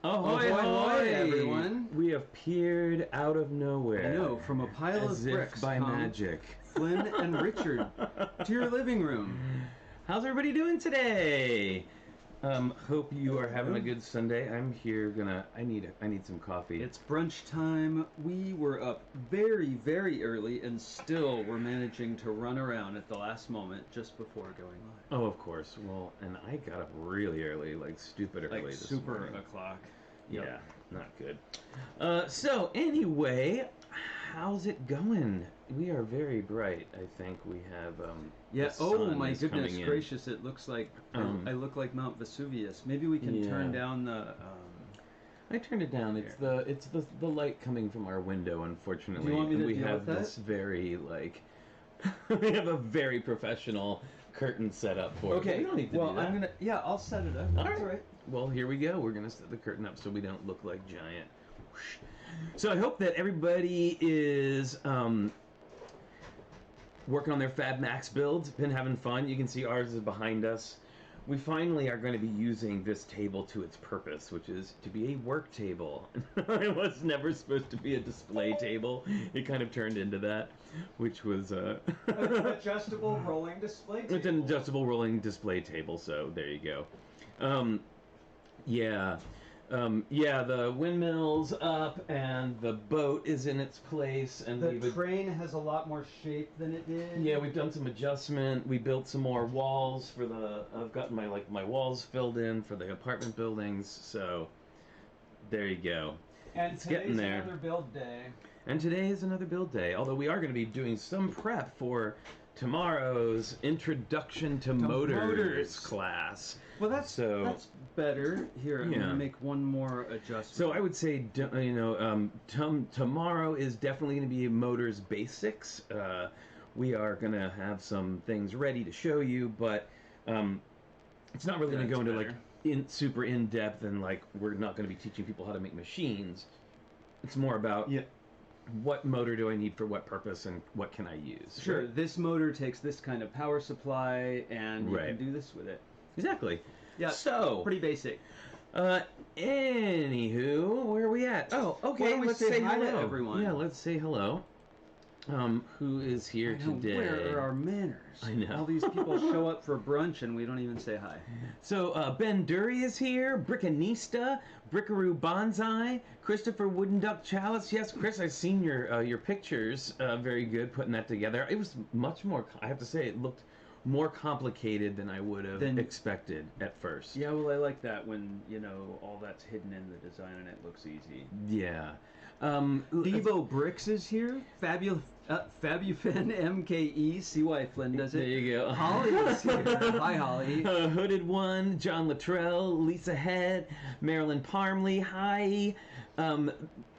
Ahoy, ahoy, everyone! We have peered out of nowhere. I know, from a pile of bricks by magic. Flynn and Richard to your living room. How's everybody doing today? Hope you are having a good Sunday. I'm here I need some coffee. It's brunch time. We were up very, very early and still we're managing to run around at the last moment just before going live. Oh, of course. Well, and I got up really early, like stupid early. Like super o'clock. Yep. Yeah, not good. So anyway, how's it going? We are very bright. I think we have. Yeah. Oh my goodness gracious! It looks like I look like Mount Vesuvius. Maybe we can turn down the. I turned it down. It's the light coming from our window. Unfortunately, do you want me to we deal have with this very we have a very professional curtain set up for it. Okay. We don't need to do that. I'll set it up. That's all right. Well, here we go. We're gonna set the curtain up so we don't look like giant. So I hope that everybody is working on their Fab Max builds. Been having fun. You can see ours is behind us. We finally are going to be using this table to its purpose, which is to be a work table. It was never supposed to be a display table. It kind of turned into that, which was adjustable rolling display table. It's an adjustable rolling display table. So there you go. The windmill's up and the boat is in its place, and the train has a lot more shape than it did. Yeah, we've done some adjustment. We built some more walls for I've gotten my walls filled in for the apartment buildings. So there you go. And it's getting there. Another build day. And today is another build day. Although we are going to be doing some prep for tomorrow's Introduction to Motors class. Well, that's better. Here, I'm going to make one more adjustment. So I would say, tomorrow is definitely going to be Motors Basics. We are going to have some things ready to show you, but it's not really going to go into super in depth, and we're not going to be teaching people how to make machines. It's more about what motor do I need for what purpose and what can I use? Sure, this motor takes this kind of power supply and you can do this with it. Exactly. Yeah, so pretty basic. Anywho, where are we at? Oh, okay, let's say hi to everyone. Yeah, let's say hello. Who is here today? Where are our manners? I know. All these people show up for brunch and we don't even say hi. So, Ben Dury is here, Brickanista, Brickaroo Bonsai, Christopher Wooden Duck Chalice. Yes, Chris, I've seen your pictures. Very good putting that together. It was much more, I have to say, it looked more complicated than I would have expected at first. Yeah, well, I like that when, all that's hidden in the design and it looks easy. Yeah. Devo Bricks is here. Fabufan MKE. See why Flynn does it. There you go. Holly is here. Hi, Holly. Hooded One, John Luttrell, Lisa Head, Marilyn Parmley. Hi.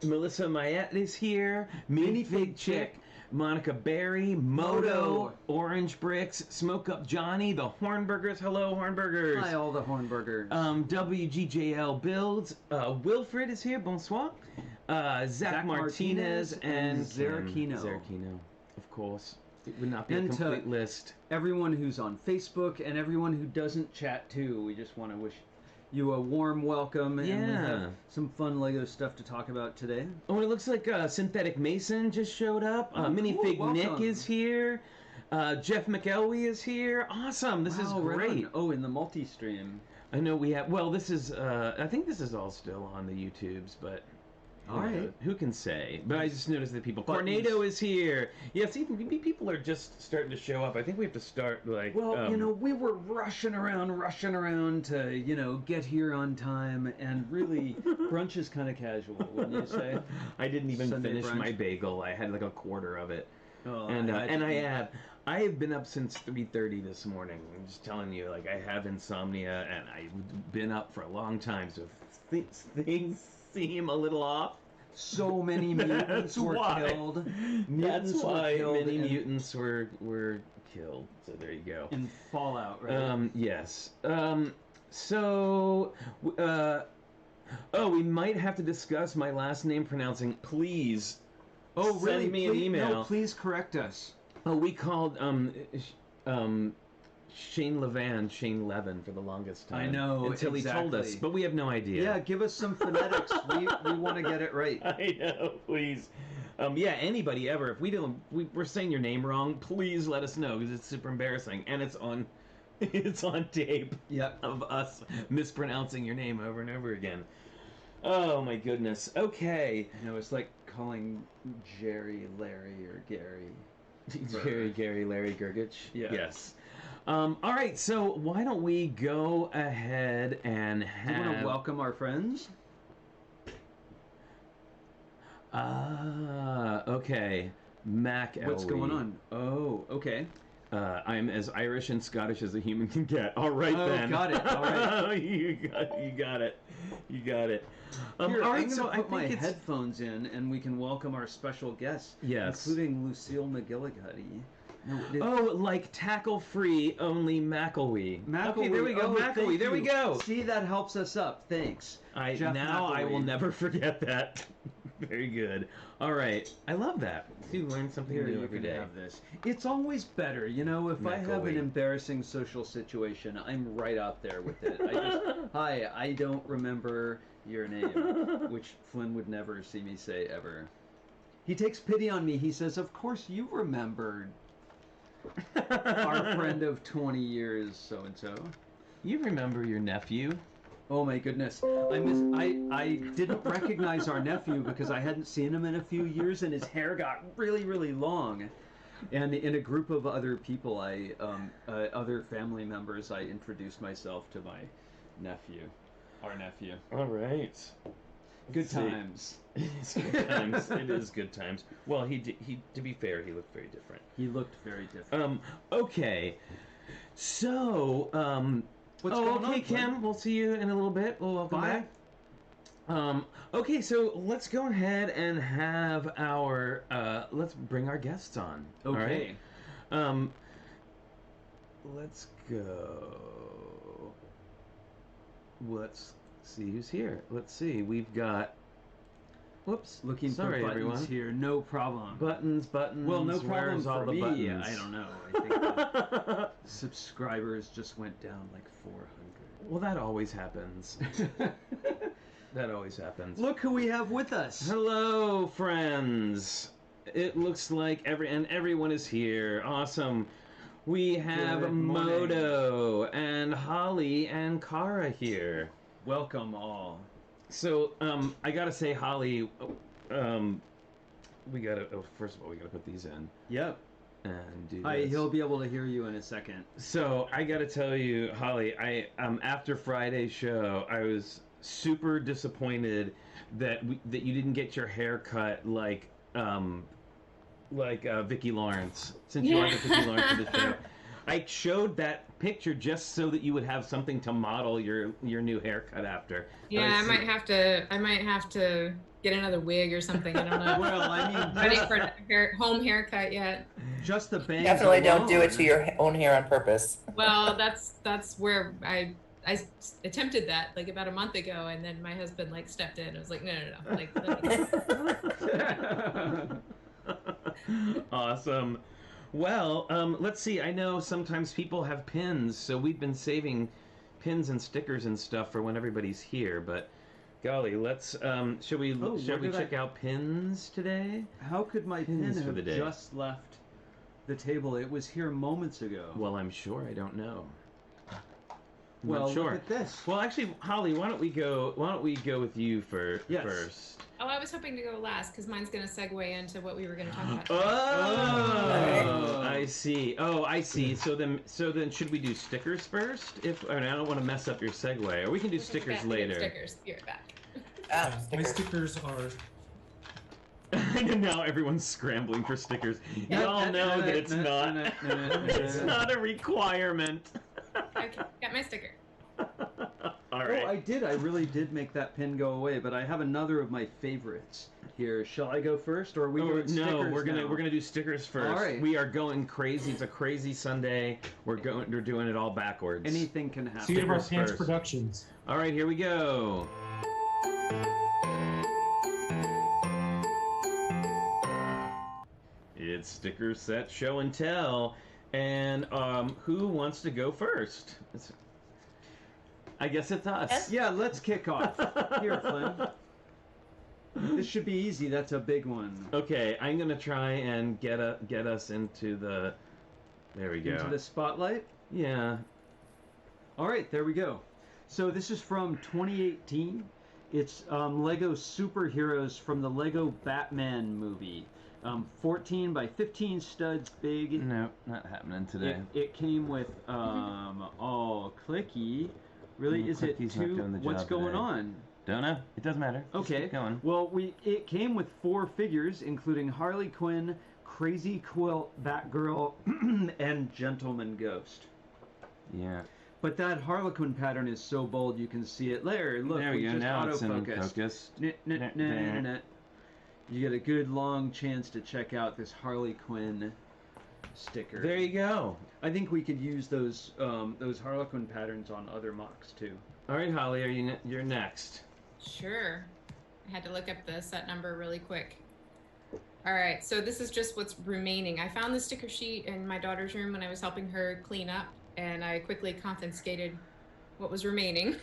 Melissa Mayette is here. Minifig Chick. Monica Berry, Moto, Orange Bricks, Smoke Up Johnny, the Hornburgers. Hello, Hornburgers. Hi, all the Hornburgers. WGJL Builds. Wilfred is here. Bonsoir. Zach Martinez and Zerkino. Of course. It would not be a complete list. Everyone who's on Facebook and everyone who doesn't chat too, we just want to wish you a warm welcome, and we have some fun Lego stuff to talk about today. Oh, and it looks like Synthetic Mason just showed up. Minifig Nick is here. Jeff McElwee is here. Awesome, this is great. Oh, in the multi-stream. I know we have, well, this is, I think this is all still on the YouTubes, but... All right. Who can say? But I just noticed that people... Tornado is here! Yeah, see, people are just starting to show up. I think we have to start, Well, we were rushing around to, get here on time, and really, brunch is kind of casual, wouldn't you say? I didn't even finish my bagel. I had a quarter of it. Oh, I have been up since 3:30 this morning. I'm just telling you, I have insomnia, and I've been up for a long time, so things seem a little off. So many mutants were killed. That's why many mutants were killed. So there you go. In Fallout, right? Yes. We might have to discuss my last name pronouncing. Please. Oh, really? Send me an email. No, please correct us. Oh, we called Shane Levin for the longest time. I know, until he told us, but we have no idea. Yeah, give us some phonetics. we want to get it right. I know, please. Yeah, anybody ever, if we're saying your name wrong, please let us know, because it's super embarrassing, and it's on tape. Yep. Of us mispronouncing your name over and over again. Oh my goodness. Okay. It's like calling Jerry, Larry, or Gary. Gary, Larry Gergich. Yeah. Yes. All right, so why don't we go ahead and have... Do you want to welcome our friends? Okay. Mac What's going on? Oh, okay. I'm as Irish and Scottish as a human can get. All right, then. Got it. All right. you got it. Here, all right, I'm so gonna put my headphones in, and we can welcome our special guests, including Lucille McGillicuddy. Like tackle-free, only McElwee. Okay, there we go, McElwee. There we go. See, that helps us up. Thanks. I will never forget that. Very good. All right. I love that. You learn something new every day. Have this. It's always better, if I have an embarrassing social situation, I'm right out there with it. Hi, I don't remember your name, which Flynn would never see me say ever. He takes pity on me. He says, of course you remembered our friend of 20 years, so-and-so. You remember your nephew? Oh my goodness. I didn't recognize our nephew because I hadn't seen him in a few years, and his hair got really, really long. And in a group of other people, other family members, I introduced myself to my nephew. Our nephew. All right. Good times. It's good times. It is good times. Well, he to be fair, he looked very different. He looked very different. Okay. So, what's going on, Kim? We'll see you in a little bit. Welcome back. Okay, so let's go ahead and have our let's bring our guests on. Okay. All right. Let's go. Let's see who's here. Let's see. We've got. Whoops. Looking for buttons everyone. Here. No problem. Buttons. Well, no problem Where's for all the me. buttons? I don't know. I think the subscribers just went down like 400. Well, that always happens. That always happens. Look who we have with us. Hello, friends. It looks like everyone is here. Awesome. We have Moto and Holly and Kara here. Welcome all. So, I gotta say, Holly, we gotta, first of all, we gotta put these in. Yep. And do this. He'll be able to hear you in a second. So, I gotta tell you, Holly, after Friday's show, I was super disappointed that you didn't get your hair cut like Vicki Lawrence, since you are the Vicki Lawrence of the show. I showed that picture just so that you would have something to model your new haircut after. Yeah, I might have to get another wig or something. I don't know. Well, I mean, ready for a home haircut yet? Just the bangs. Definitely don't do it to your own hair on purpose. Well, that's where I attempted that like about a month ago, and then my husband like stepped in. I was like, no, like. Awesome. Well, let's see. I know sometimes people have pins, so we've been saving pins and stickers and stuff for when everybody's here. But, golly, let's. Shall we check out pins today? How could my pin have just left the table? It was here moments ago. Well, I'm sure. I don't know. Well, sure. Look at this. Well, actually, Holly, why don't we go with you first? Oh, I was hoping to go last because mine's going to segue into what we were going to talk about. Oh, I see. So then, should we do stickers first? I don't want to mess up your segue, or we can do stickers later. Stickers. Be right back. My stickers are. And now everyone's scrambling for stickers. Y'all know that it's not. It's not a requirement. Okay, got my sticker. All right. Oh, I did. I really did make that pin go away, but I have another of my favorites here. Shall I go first, or are we doing stickers? No, we're gonna do stickers first. All right. We are going crazy. It's a crazy Sunday. We're doing it all backwards. Anything can happen. Seat of Our Pants Productions. All right, here we go. It's Sticker Set Show and Tell. And who wants to go first? I guess it's us. Yeah, let's kick off. Here, Flynn. This should be easy. That's a big one. Okay, I'm gonna try and get us into the. There we go. Into the spotlight. Yeah. All right, there we go. So this is from 2018. It's Lego superheroes from the Lego Batman movie. 14 by 15 studs big. No, not happening today. It came with all clicky. Really, is it Clicky's not two? doing the What's job going today. on? Don't know. It doesn't matter. Just Okay. keep going. Well, it came with 4 figures, including Harley Quinn, Crazy Quilt, Batgirl, and Gentleman Ghost. Yeah. But that Harlequin pattern is so bold you can see it there. Look, There we go. just Now it's in autofocused. focus. You get a good long chance to check out this Harley Quinn sticker. There you go. I think we could use those Harlequin patterns on other mocks too. All right, Holly, you're next. Sure. I had to look up the set number really quick. All right, so this is just what's remaining. I found the sticker sheet in my daughter's room when I was helping her clean up, and I quickly confiscated what was remaining.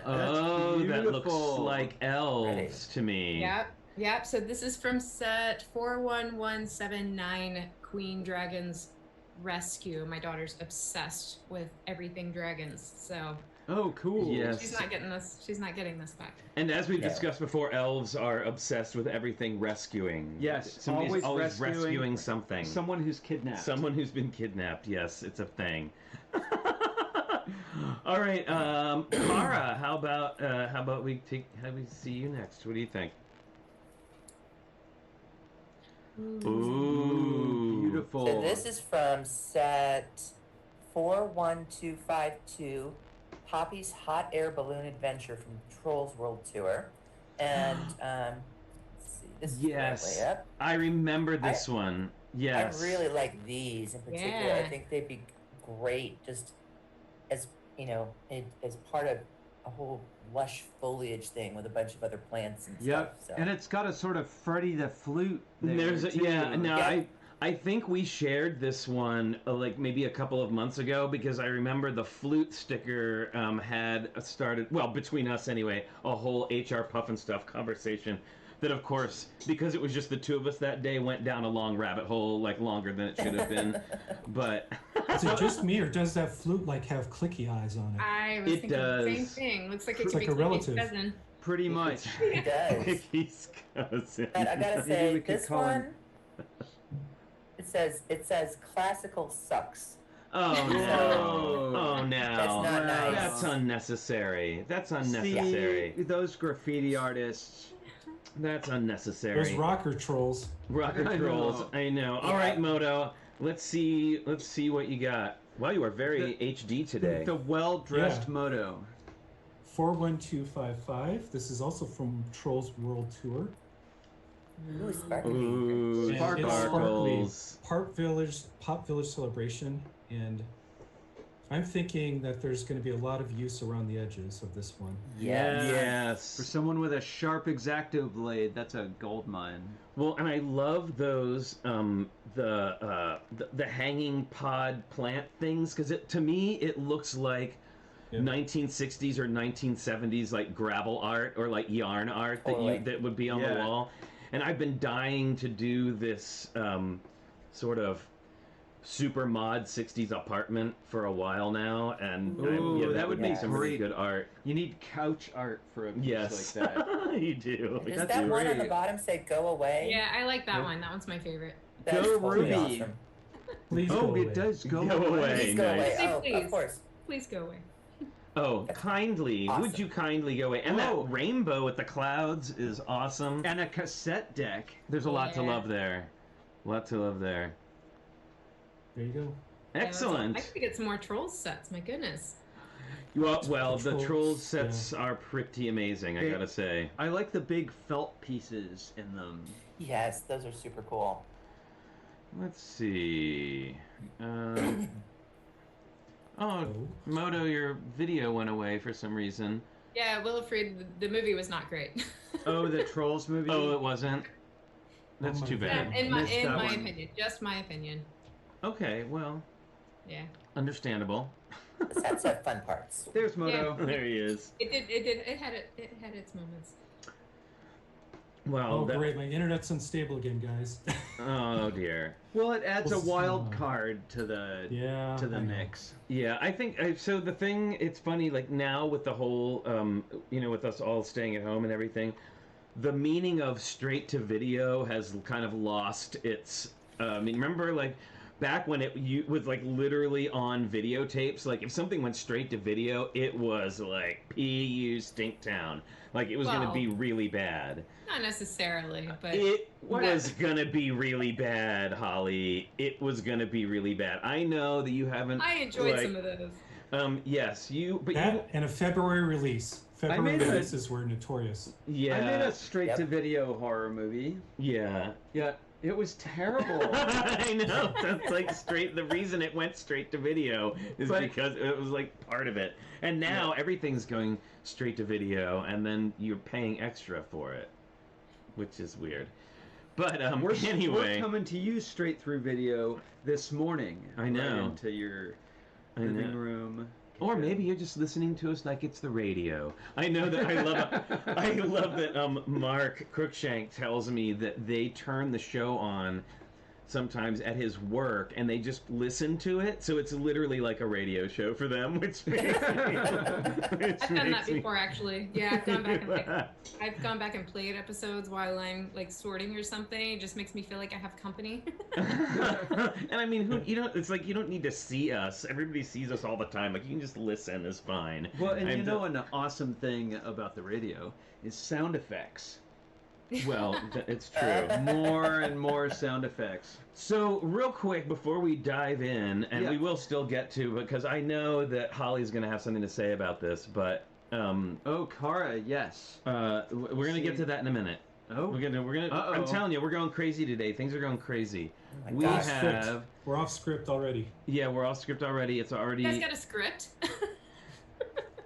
Oh, that looks beautiful. like elves to me. Yep. So this is from set 41179, Queen Dragons Rescue. My daughter's obsessed with everything dragons, so Oh, cool. Yes. she's not getting this back. And as we've discussed before, elves are obsessed with everything rescuing. Yes, Somebody's always rescuing something. Someone who's kidnapped. Someone who's been kidnapped. Yes, it's a thing. All right, Kara, how about we see you next? What do you think? Ooh, beautiful. So this is from set 41252, Poppy's Hot Air Balloon Adventure from Trolls World Tour. And let's see, this is Yes, way up. I remember this one. Yes, I really like these in particular. Yeah. I think they'd be great just as, as part of a whole lush foliage thing with a bunch of other plants and Yep, stuff. So. and it's got a sort of Freddy the Flute there, There's a, too. no, Yeah. I think we shared this one like maybe a couple of months ago because I remember the flute sticker had started, well, between us anyway, a whole HR Puffin Stuff conversation that, of course, because it was just the two of us that day, went down a long rabbit hole, like longer than it should have been. But Is it just me, or does that flute have clicky eyes on it? I was It thinking the same does. thing. Looks like it It's could like be a Cliffy's relative. cousin. Pretty much. It does. He's cousin. But I gotta Maybe say, we could this call him- one, it says classical sucks. Oh no! Oh no! That's not nice. That's unnecessary. That's unnecessary. See, those graffiti artists. That's Those unnecessary. rocker trolls. Rocket I trolls. know. I know. All Yeah. right, Moto. Let's see what you got. Wow, you are very HD today. The well-dressed Yeah. Moto. 41255. This is also from Trolls World Tour. Ooh, sparkly. Ooh, And Sparkles. it's sparkly. sparkles. Pop Village Celebration, and I'm thinking that there's going to be a lot of use around the edges of this one. Yes. Yes. For someone with a sharp X-Acto blade, that's a gold mine. Well, and I love those the hanging pod plant things because to me it looks like Yeah. 1960s or 1970s like gravel art or like yarn art Totally. that would be on the Yeah. wall. And I've been dying to do this sort of super mod 60s apartment for a while now, and Ooh, that would be make some really great. good art. You need couch art for a piece Yes, like that. you do. Does That's that one on the great. bottom say "Go away"? Yeah, I like that one. That one's my favorite. That's Go totally Ruby. awesome. Please go Oh, away. it does go, Go away. Please go nice. away. Say Oh, please. of course. Please go away. Oh, That's kindly. awesome. Would you kindly go away? And Oh. that rainbow with the clouds is awesome. And a cassette deck. There's a lot to Yeah. love there. A lot to love there. There you go. Excellent. I could get some more Trolls sets. My goodness. Well, the Trolls, Trolls sets are pretty amazing, I They- gotta say. I like the big felt pieces in them. Yes, those are super cool. Let's see. Oh, Moto, your video went away for some reason. Yeah, Wilfred, the movie was not great. Oh, the Trolls movie? Oh, it wasn't? That's Oh my too bad. God. in my Missed that one. opinion, just my opinion. Okay, well, Yeah. understandable. The sets have fun parts. There's Moto. There he is. It had its moments. Well, Oh, great. My internet's unstable again, guys. Oh, dear. Well, it adds a Well, wild card to the Yeah. to the I know. mix. Yeah, I think so. The thing, it's funny, like now with the whole, with us all staying at home and everything, the meaning of straight to video has kind of lost its. I mean, remember, like back when it was like literally on videotapes. Like if something went straight to video, it was like PU Stinktown. Like it was going to Well, be really bad. Not necessarily, but It was gonna be really bad, Holly. It was gonna be really bad. I know that you haven't. I enjoyed some of those. Yes, but That and a February release. February made a- releases were notorious. yeah, I made a straight Yep. to video horror movie. yeah. Yeah, it was terrible. I know. That's like straight. The reason it went straight to video is But- because it was like part of it. And now everything's going straight to video, and then you're paying extra for it, which is weird. But We're anyway, coming to you straight through video this morning. I know. Right into your I living know. room. Or maybe you're just listening to us like it's the radio. I know that I love that Mark Crookshank tells me that they turn the show on sometimes at his work and they just listen to it, so it's literally like a radio show for them, which makes me, I've done that before, actually. Yeah, I've gone back and played episodes while I'm like sorting or something. It just makes me feel like I have company. And I mean, it's like you don't need to see us. Everybody sees us all the time. Like you can just listen is fine. Well, and I'm you know an awesome thing about the radio is sound effects. Well, it's true. More and more sound effects. So, real quick before we dive in, and Yeah. we will still get to, because I know that Holly's going to have something to say about this, but Oh, Kara, yes. we're going to get to that in a minute. Oh, We're gonna. Uh-oh. I'm telling you, we're going crazy today. Things are going crazy. Oh my We gosh. have. We're off script already. Yeah, we're off script already. It's You guys already. got a script?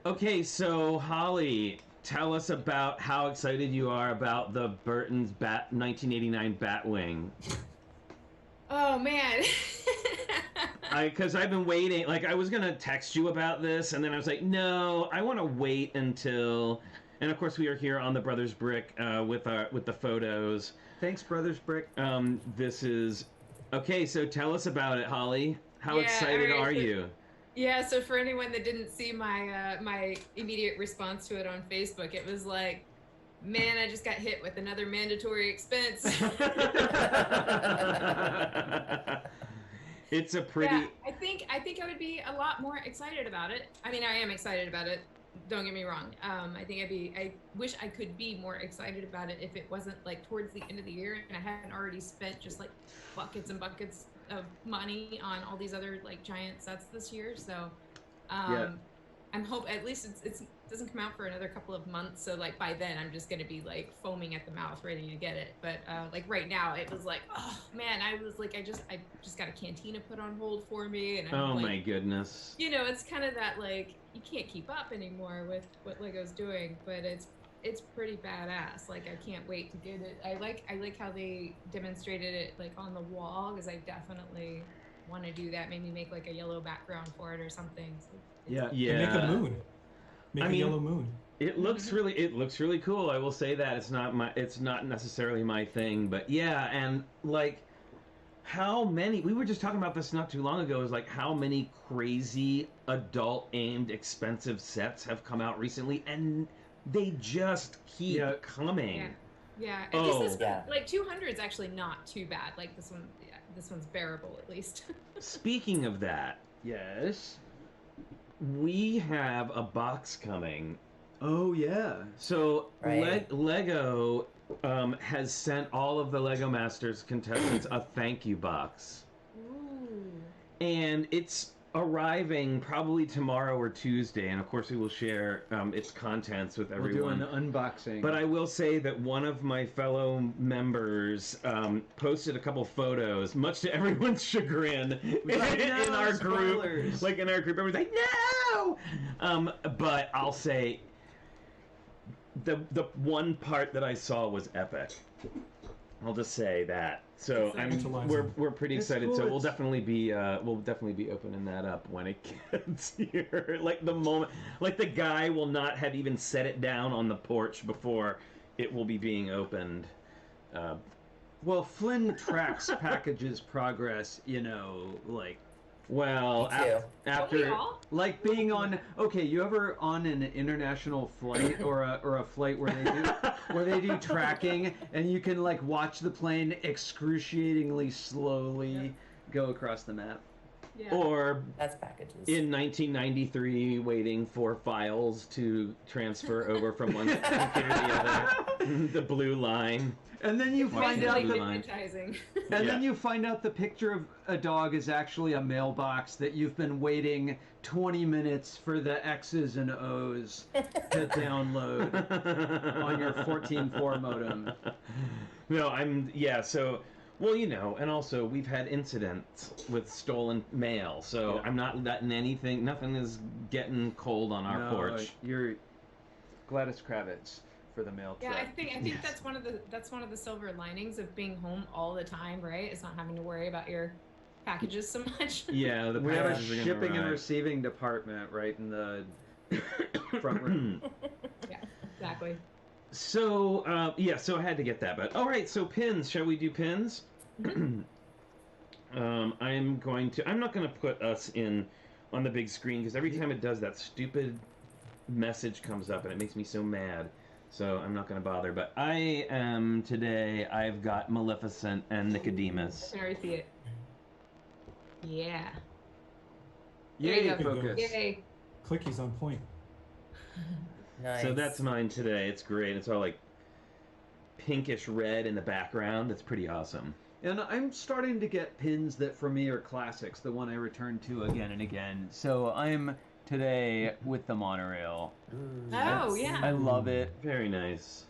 Okay, so Holly, tell us about how excited you are about the Burton's 1989 Batwing. Oh man. Because I've been waiting. Like, I was gonna text you about this, and then I was like, no, I want to wait until. And of course, we are here on the Brothers Brick with the photos. thanks, Brothers Brick. This is okay. So tell us about it, Holly. How Yeah, excited alright, are so- you? Yeah, so for anyone that didn't see my my immediate response to it on Facebook, it was like, man, I just got hit with another mandatory expense. It's a pretty. Yeah, I think I would be a lot more excited about it. I mean, I am excited about it. Don't get me wrong. I wish I could be more excited about it if it wasn't like towards the end of the year and I hadn't already spent just like buckets and buckets of money on all these other like giant sets this year. So, Yeah. I'm at least it doesn't come out for another couple of months. So like by then I'm just gonna be like foaming at the mouth, ready to get it. But like right now it was like, oh man, I was like, I just got a cantina put on hold for me, and I'm Oh like, my goodness. you know, it's kind of that like you can't keep up anymore with what Lego's doing, but it's pretty badass. Like I can't wait to get it. I like how they demonstrated it like on the wall, because I definitely want to do that. Maybe make like a yellow background for it or something. So Yeah. Yeah. And make a moon. Make I a mean- yellow moon. It looks really cool. I will say that it's not necessarily my thing, but yeah, and like how many we were just talking about this not too long ago is like how many crazy adult aimed expensive sets have come out recently, and they just keep Yeah. coming. yeah, and Oh. this is Yeah. like 200 is actually not too bad. Like this one, yeah, this one's bearable at least. Speaking of that, Yes. we have a box coming. Oh yeah. So Right. Lego has sent all of the Lego Masters contestants a thank you box. Ooh. And it's arriving probably tomorrow or Tuesday, and of course we will share its contents with We'll do everyone. an unboxing. But I will say that one of my fellow members posted a couple photos, much to everyone's chagrin, Like, in "No, our group. spoilers." Like in our group, everyone's like, "No!" But I'll say the one part that I saw was epic. I'll just say that. So Exciting. we're pretty It's excited. cool. So we'll definitely be opening that up when it gets here. Like the moment, like the guy will not have even set it down on the porch before it will be being opened. Well, Flynn tracks packages progress, you know, like Well, Me too. Don't we after all? like being on. Okay, you ever on an international flight or a flight where they do tracking and you can like watch the plane excruciatingly slowly go across the map. Yeah. or That's packages. in 1993 waiting for files to transfer over from one computer to the other, the blue line. And then you find out Basically the- hypnotizing. and then you find out the picture of a dog is actually a mailbox that you've been waiting 20 minutes for the X's and O's to download on your 14.4 modem. No, so, well, you know, and also we've had incidents with stolen mail, so Yeah. I'm not letting nothing is getting cold on our porch. You're Gladys Kravitz for the mail Yeah, truck. I think that's one of the silver linings of being home all the time, right? It's not having to worry about your packages so much. Yeah, the We have a packages are gonna shipping and arrive. receiving department right in the front room. Yeah, exactly. So, so I had to get that, but all right, so pins, shall we do pins? I'm not going to put us in on the big screen because every time it does that stupid message comes up and it makes me so mad. So I'm not going to bother, but I've got Maleficent and Nicodemus. I can already see it. Yeah. Yay, There you go. focus. Yay. Clicky's on point. Nice. So that's mine today. It's great. It's all like pinkish red in the background. It's pretty awesome. And I'm starting to get pins that for me are classics, the one I return to again and again. So I'm today with the monorail. Ooh, Oh, yes. yeah. I love it. Very nice.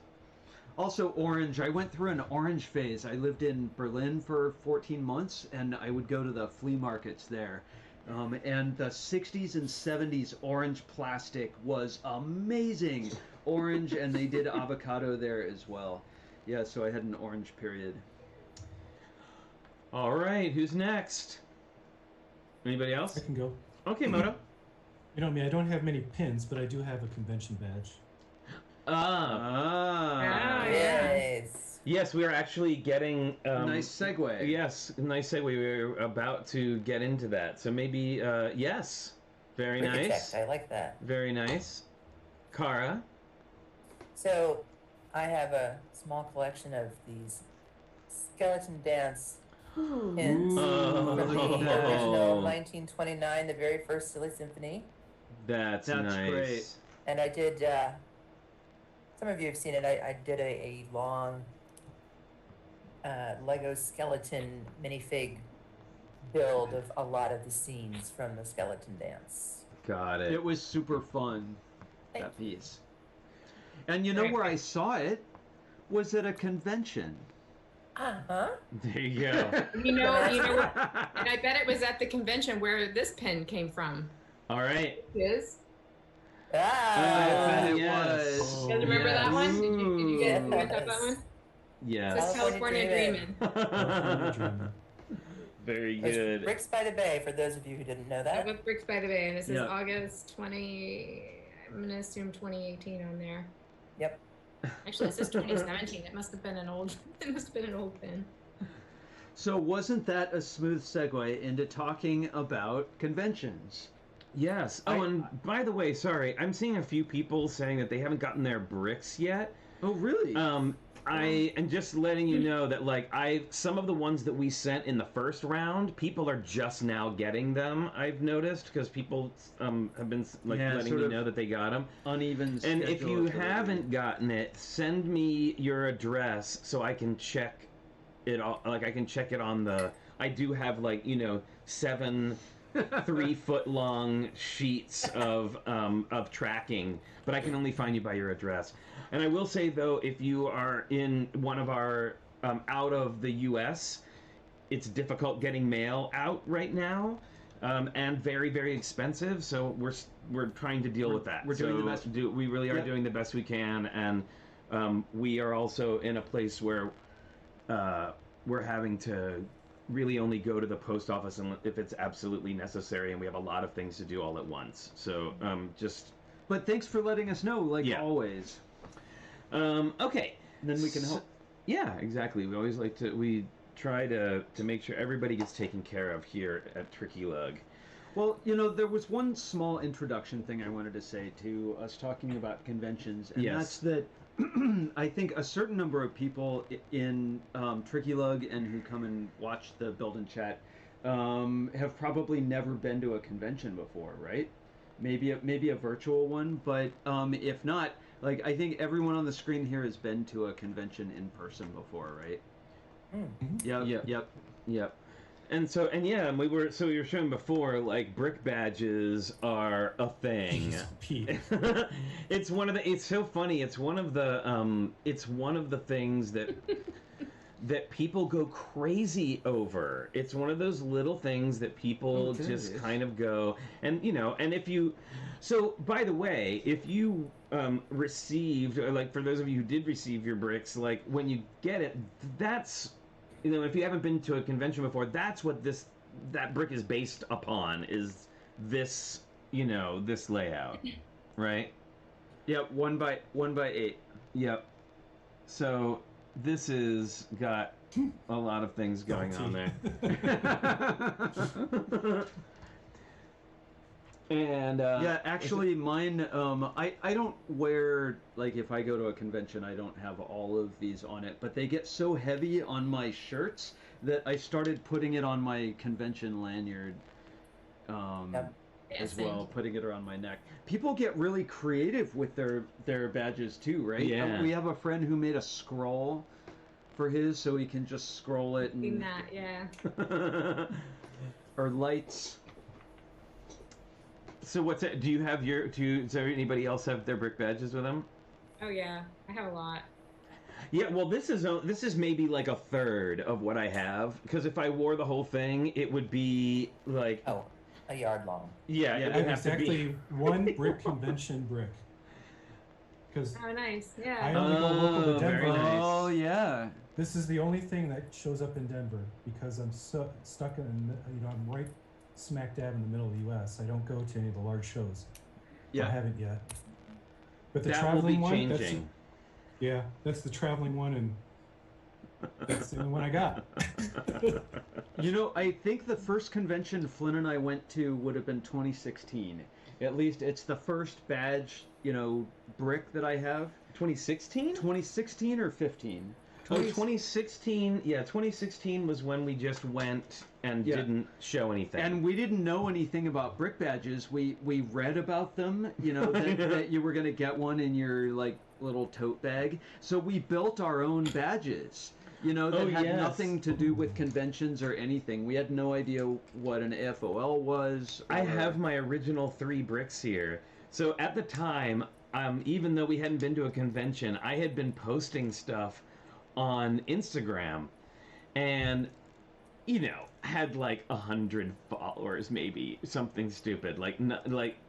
Also orange. I went through an orange phase. I lived in Berlin for 14 months and I would go to the flea markets there. And the 60s and 70s orange plastic was amazing. Orange, and they did avocado there as well. Yeah, so I had an orange period. All right, who's next? Anybody else? I can go. Okay, Moto. You know me, I don't have many pins, but I do have a convention badge. Ah. Oh, yeah. Nice. Yes, we are actually getting. Nice segue. Yes, nice segue. We were about to get into that. So maybe, yes. Very nice. Architect, I like that. Very nice. Kara. So, I have a small collection of these skeleton dance pins Oh. from the original 1929, the very first Silly Symphony. That's That's nice. great. And I did, some of you have seen it, I did a long Lego skeleton minifig build of a lot of the scenes from the skeleton dance. Got it. It was super fun, Thank that piece. And you know Very where cool. I saw it? Was at a convention. Uh-huh. There you go. You know what? And I bet it was at the convention where this pin came from. All right. Is? I Ah! bet it yes. was. You guys remember Yes. that one? Did you get Ooh. pick up that one? It Yes. says California California Dreamin'. Very It was good. Bricks by the Bay, for those of you who didn't know that. With Bricks by the Bay, and it says Yeah. August 20. I'm gonna assume 2018 on there. Yep. Actually, it says 2017. It must have been an old. It must have been an old pin. So wasn't that a smooth segue into talking about conventions? Yes. I- Oh, and by the way, sorry, I'm seeing a few people saying that they haven't gotten their bricks yet. Oh, really? I am just letting you know that some of the ones that we sent in the first round, people are just now getting them. I've noticed because people have been Yeah, letting sort me of know that they got them. Uneven And if schedule you of delivery. haven't gotten it, send me your address so I can check it all. Like I can check it on the. I do have 7 3-foot long sheets of tracking, but I can only find you by your address. And I will say though, if you are in one of our out of the U.S., it's difficult getting mail out right now, and very very expensive. So we're trying to deal with that. we're doing the best. We really are Yep. doing the best we can, and we are also in a place where we're having to really only go to the post office if it's absolutely necessary, and we have a lot of things to do all at once. So just. But thanks for letting us know, like Yeah. always. Okay. Then we can help. Yeah, exactly. We always like to. We try to make sure everybody gets taken care of here at Tricky Lug. Well, you know, there was one small introduction thing I wanted to say to us talking about conventions, and Yes. that's that I think a certain number of people in Tricky Lug and who come and watch the Build and Chat have probably never been to a convention before, right? Maybe a virtual one, but if not, like I think everyone on the screen here has been to a convention in person before, right? Mm. Yep. And we were showing before, like, brick badges are a thing. Pete. It's so funny. It's one of the things that that people go crazy over. It's one of those little things that people just kind of go, and and if you, so by the way, if you received, or like for those of you who did receive your bricks, like when you get it, that's, if you haven't been to a convention before, that's what that brick is based upon, is this, this layout, right? Yep, 1x8. Yep. So this is got a lot of things going on there. And yeah, actually mine, I don't wear, like if I go to a convention, I don't have all of these on it, but they get so heavy on my shirts that I started putting it on my convention lanyard as well, putting it around my neck. People get really creative with their badges too, right? Yeah. We have a friend who made a scroll for his so he can just scroll it. Seen that, yeah. Or lights. So what's it? Does anybody else have their brick badges with them? Oh yeah, I have a lot. Yeah, well, this is maybe like a third of what I have, because if I wore the whole thing, it would be like a yard long. Yeah, it I would have have to be exactly one brick convention brick. Because Oh nice, I yeah. only go local to very Denver. nice. Oh yeah. This is the only thing that shows up in Denver because I'm stuck in, I'm right smack dab in the middle of the U.S. I don't go to any of the large shows. Yeah. I haven't yet. But the that will traveling be one, changing. that's the traveling one, and that's the only one I got. I think the first convention Flynn and I went to would have been 2016. At least it's the first badge, brick that I have. 2016? 2016 or 15? 2016. Yeah, 2016 was when we just went and didn't show anything. And we didn't know anything about brick badges. We read about them, that you were going to get one in your like little tote bag. So we built our own badges. That had nothing to do with conventions or anything. We had no idea what an FOL was. I have my original 3 bricks here. So at the time, even though we hadn't been to a convention, I had been posting stuff on Instagram, and had like 100 followers, maybe something stupid, like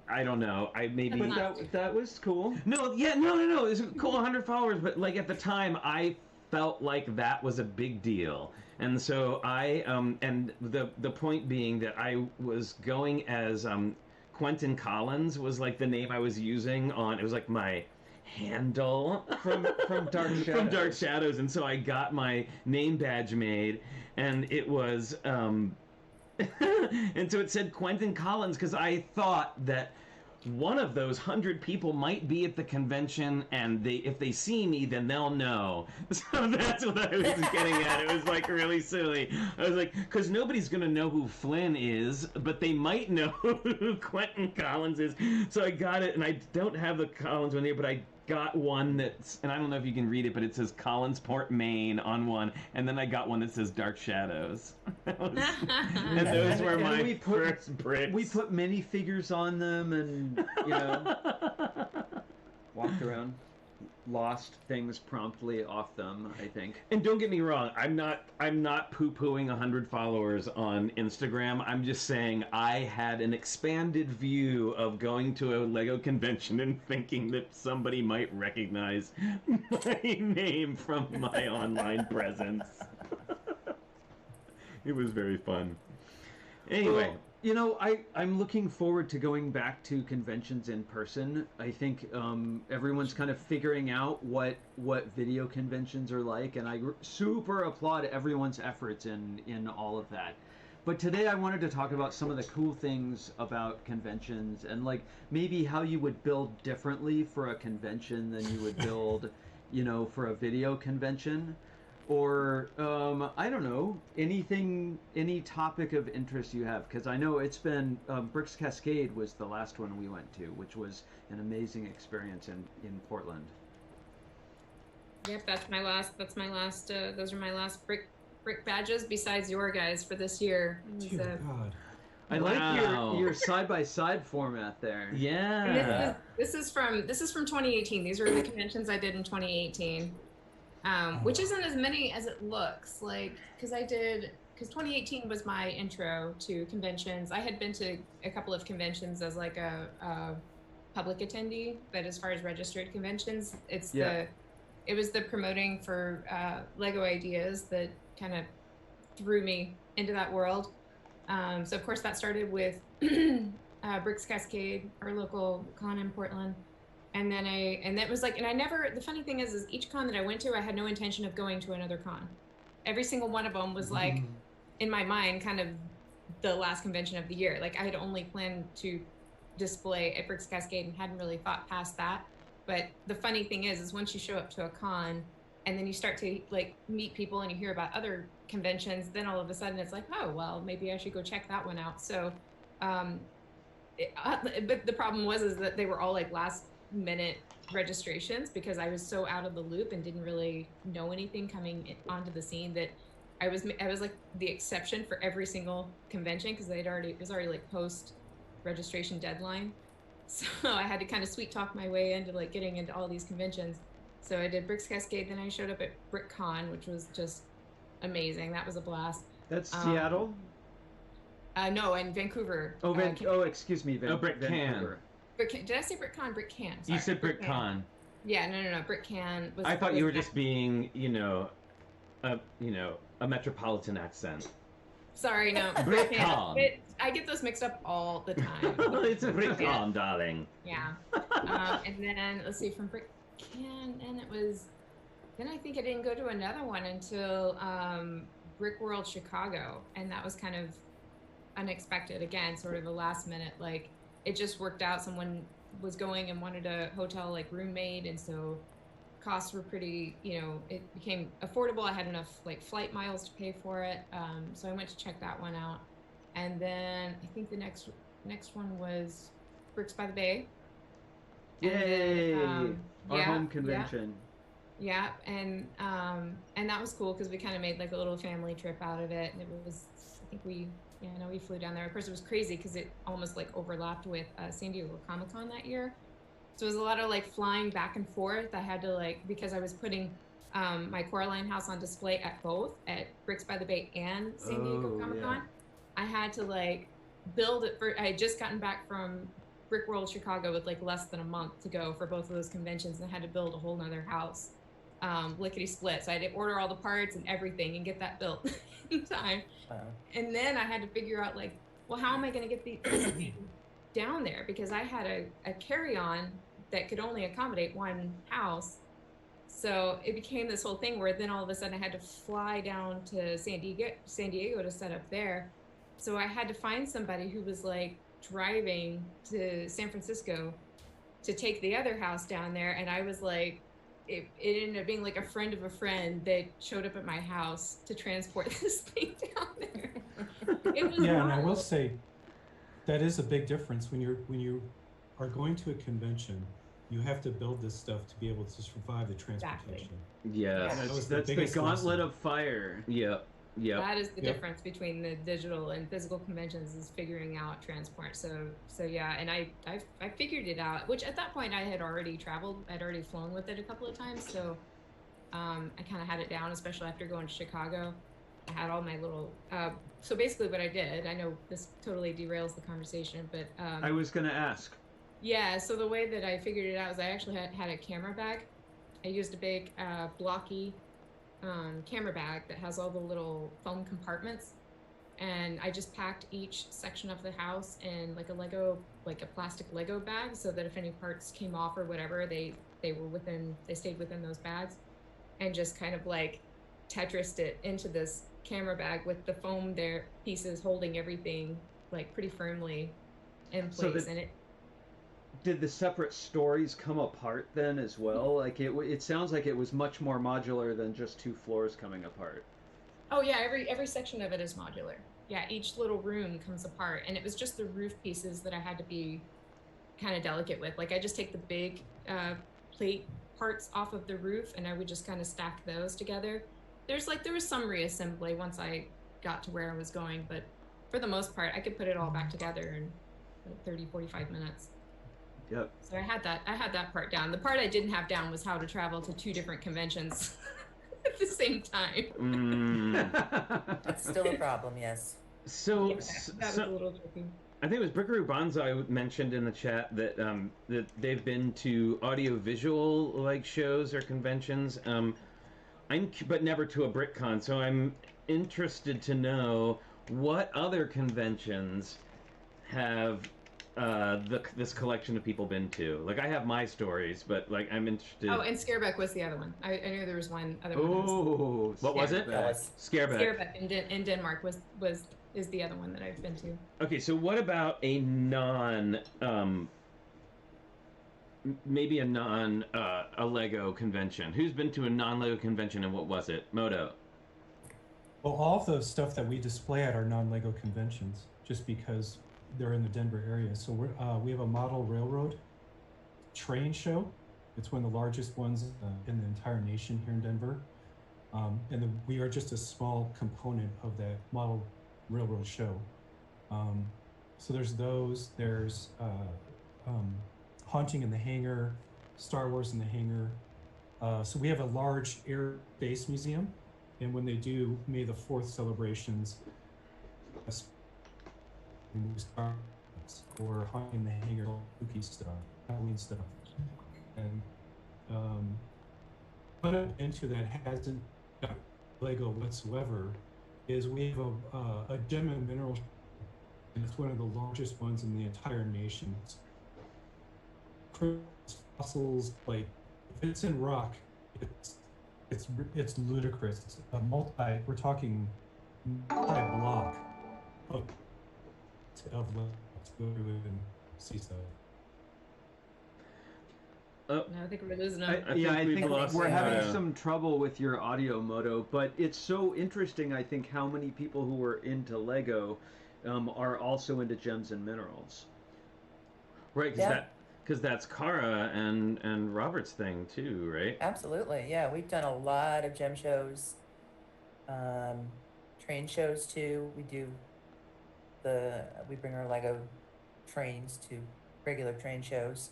I don't know, But that was cool. no, it was cool, 100 followers, but like at the time I felt like that was a big deal, and so I and the point being that I was going as Quentin Collins was like the name I was using on, it was like my handle from Dark Shadows. From Dark Shadows, and so I got my name badge made, and it was and so it said Quentin Collins, because I thought that one of those 100 people might be at the convention, and if they see me, then they'll know. So that's what I was getting at. It was like really silly. I was like, because nobody's gonna know who Flynn is, but they might know who Quentin Collins is. So I got it, and I don't have the Collins one here, but I got one that's, and I don't know if you can read it, but it says Collinsport, Maine on one, and then I got one that says Dark Shadows. And those were my first bricks. We put minifigures on them, and walked around, lost things promptly off them, I think. And don't get me wrong, I'm not poo-pooing 100 followers on Instagram. I'm just saying I had an expanded view of going to a Lego convention and thinking that somebody might recognize my name from my online presence. It was very fun. Anyway. Well, you know, I'm looking forward to going back to conventions in person. I think everyone's kind of figuring out what video conventions are like, and I super applaud everyone's efforts in all of that. But today I wanted to talk about some of the cool things about conventions, and like maybe how you would build differently for a convention than you would build, you know, for a video convention. Or I don't know, any topic of interest you have, because I know it's been Bricks Cascade was the last one we went to, which was an amazing experience in Portland. Yep, that's my last. Those are my last brick badges. Besides your guys for this year. Dear God. I like your side by side format there. Yeah. This is from 2018. These were the conventions I did in 2018. Which isn't as many as it looks, like, because 2018 was my intro to conventions. I had been to a couple of conventions as like a public attendee, but as far as registered conventions, it was the promoting for Lego ideas that kind of threw me into that world. So of course that started with Bricks Cascade, our local con in Portland. And then that was like, and I never, the funny thing is each con that I went to, I had no intention of going to another con. Every single one of them was like, in my mind, kind of the last convention of the year. Like I had only planned to display at Bricks Cascade and hadn't really thought past that. But the funny thing is once you show up to a con and then you start to like meet people and you hear about other conventions, then all of a sudden it's like, oh, well, maybe I should go check that one out. So, but the problem is that they were all like last minute registrations because I was so out of the loop and didn't really know anything coming onto the scene that I was like the exception for every single convention because it was already like post registration deadline. So I had to kind of sweet talk my way into like getting into all these conventions. So I did Bricks Cascade, then I showed up at BrickCon, which was just amazing. That was a blast. That's Seattle? No, in Vancouver. Excuse me, Vancouver. Did I say BrickCon? BrickCan. You said BrickCon. Yeah, no. BrickCan was. I thought you were just being, a metropolitan accent. Sorry, no. BrickCon. I get those mixed up all the time. It's a BrickCon, darling. Yeah. And then let's see, from BrickCan, and it was. Then I think I didn't go to another one until Brick World Chicago, and that was kind of unexpected. Again, sort of a last minute like. It just worked out. Someone was going and wanted a hotel like roommate, and so costs were pretty, it became affordable. I had enough like flight miles to pay for it. So I went to check that one out. And then I think the next one was Bricks by the Bay. Yay! Our home convention. Yeah, and that was cool because we kind of made like a little family trip out of it, and it was, I think we flew down there. Of course, it was crazy because it almost like overlapped with San Diego Comic-Con that year. So it was a lot of like flying back and forth. I had to like, because I was putting my Coraline house on display at both, at Bricks by the Bay and San Diego Comic-Con. Yeah. I had to like build it I had just gotten back from Brick World Chicago with like less than a month to go for both of those conventions, and I had to build a whole nother house, lickety split. So I had to order all the parts and everything and get that built in time. And then I had to figure out like, well, how am I going to get these down there? Because I had a carry-on that could only accommodate one house. So it became this whole thing where then all of a sudden I had to fly down to San Diego to set up there. So I had to find somebody who was like driving to San Francisco to take the other house down there. And I was like, it ended up being like a friend of a friend that showed up at my house to transport this thing down there. It was yeah, and I will say that is a big difference when you are going to a convention. You have to build this stuff to be able to survive the transportation. Exactly. Yeah, that's the gauntlet of fire. Yep. That is the difference between the digital and physical conventions, is figuring out transport. So yeah, and I figured it out, which at that point I had already traveled. I'd already flown with it a couple of times, so I kind of had it down, especially after going to Chicago. I had all my little so basically what I did, I know this totally derails the conversation, but I was going to ask. Yeah, so the way that I figured it out was I actually had a camera bag. I used a big blocky camera bag that has all the little foam compartments. and I just packed each section of the house in like a plastic Lego bag, so that if any parts came off or whatever, they stayed within those bags, and just kind of like Tetrised it into this camera bag with the foam pieces holding everything like pretty firmly in place. Did the separate stories come apart then as well? Like it sounds like it was much more modular than just 2 floors coming apart. Oh yeah, every section of it is modular. Yeah, each little room comes apart, and it was just the roof pieces that I had to be kind of delicate with. Like I just take the big plate parts off of the roof, and I would just kind of stack those together. There was some reassembly once I got to where I was going, but for the most part, I could put it all back together in like 30, 45 minutes. Yep. So I had that part down. The part I didn't have down was how to travel to 2 different conventions at the same time. That's still a problem, yes. So yeah, that was a little tricky. I think it was Brickaroo Bonsai mentioned in the chat that that they've been to audio-visual like shows or conventions, but never to a BrickCon. So I'm interested to know what other conventions have this collection of people been to. Like I have my stories, but like I'm interested. Oh, and Scareback was the other one. I knew there was one other one. Oh, what was it? Scareback. Scareback in Denmark is the other one that I've been to. Okay, so what about a maybe a Lego convention? Who's been to a non-Lego convention, and what was it? Moto. Well, all of the stuff that we display at our non-Lego conventions, just because they're in the Denver area. So we have a model railroad train show. It's one of the largest ones in the entire nation here in Denver. We are just a small component of that model railroad show. So there's those, there's Haunting in the Hangar, Star Wars in the Hangar. So we have a large air base museum, and when they do May the 4th celebrations, or Haunting in the Hangar, spooky stuff, Halloween stuff. And put into that hasn't got Lego whatsoever is we have a gem and mineral, and it's one of the largest ones in the entire nation. Fossils, like if it's in rock, it's ludicrous. It's a we're talking multi-block of let's go through and see stuff. No, I think we're losing them. I think we're having some trouble with your audio, Moto, but it's so interesting, I think, how many people who are into Lego are also into gems and minerals. Right, because that's Kara and Robert's thing too, right? Absolutely, yeah. We've done a lot of gem shows, train shows too. We bring our Lego trains to regular train shows.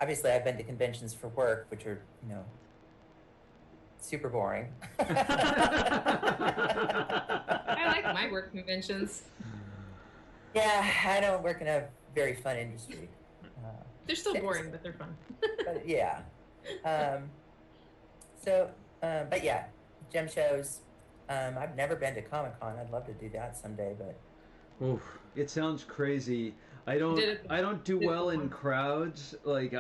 Obviously, I've been to conventions for work, which are, super boring. I like my work conventions. Yeah, I don't work in a very fun industry. They're still boring, but they're fun. But yeah. But yeah, gem shows. I've never been to Comic-Con. I'd love to do that someday, but. Oof, it sounds crazy. I don't do well in crowds. Like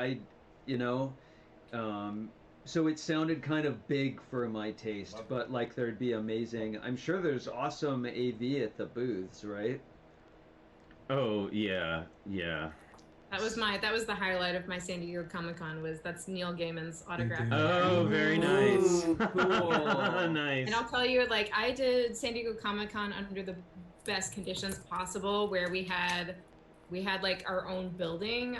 so it sounded kind of big for my taste, but like there'd be amazing. I'm sure there's awesome AV at the booths, right? Oh yeah. That was the highlight of my San Diego Comic-Con. That's Neil Gaiman's autograph. Oh, very nice. Ooh, cool. Nice. And I'll tell you, like, I did San Diego Comic-Con under the best conditions possible, where we had like our own building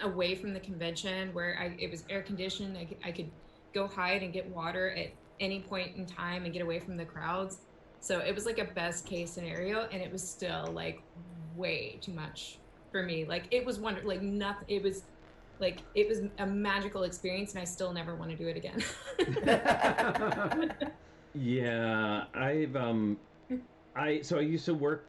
away from the convention, where it was air conditioned. I could go hide and get water at any point in time and get away from the crowds. So it was like a best case scenario, and it was still like way too much for me. Like it was nothing. It was a magical experience, and I still never want to do it again. Yeah, I used to work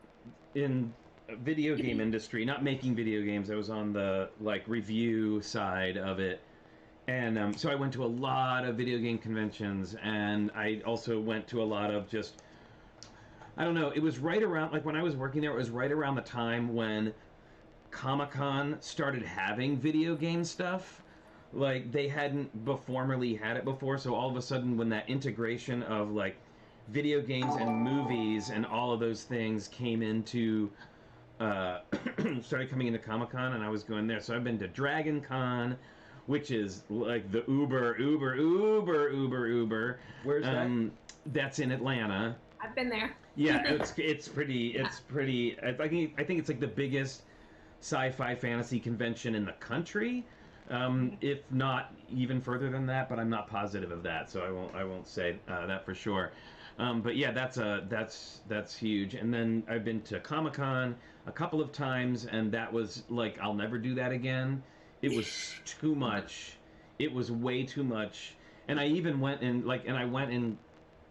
in a video game industry, not making video games. I was on the review side of it, and so I went to a lot of video game conventions, and I also went to a lot of just I don't know. It was right around, like when I was working there, it was right around the time when Comic-Con started having video game stuff. Like they hadn't formerly had it before, so all of a sudden when that integration of like video games and movies and all of those things came into started coming into Comic-Con, and I was going there. So I've been to Dragon Con, which is like the Uber. Where's that? That's in Atlanta. I've been there. Yeah, it's pretty. I think it's like the biggest sci-fi fantasy convention in the country, if not even further than that. But I'm not positive of that, so I won't say that for sure. But yeah, that's huge. And then I've been to Comic-Con a couple of times, and that was like I'll never do that again. It was too much. It was way too much. And I even went in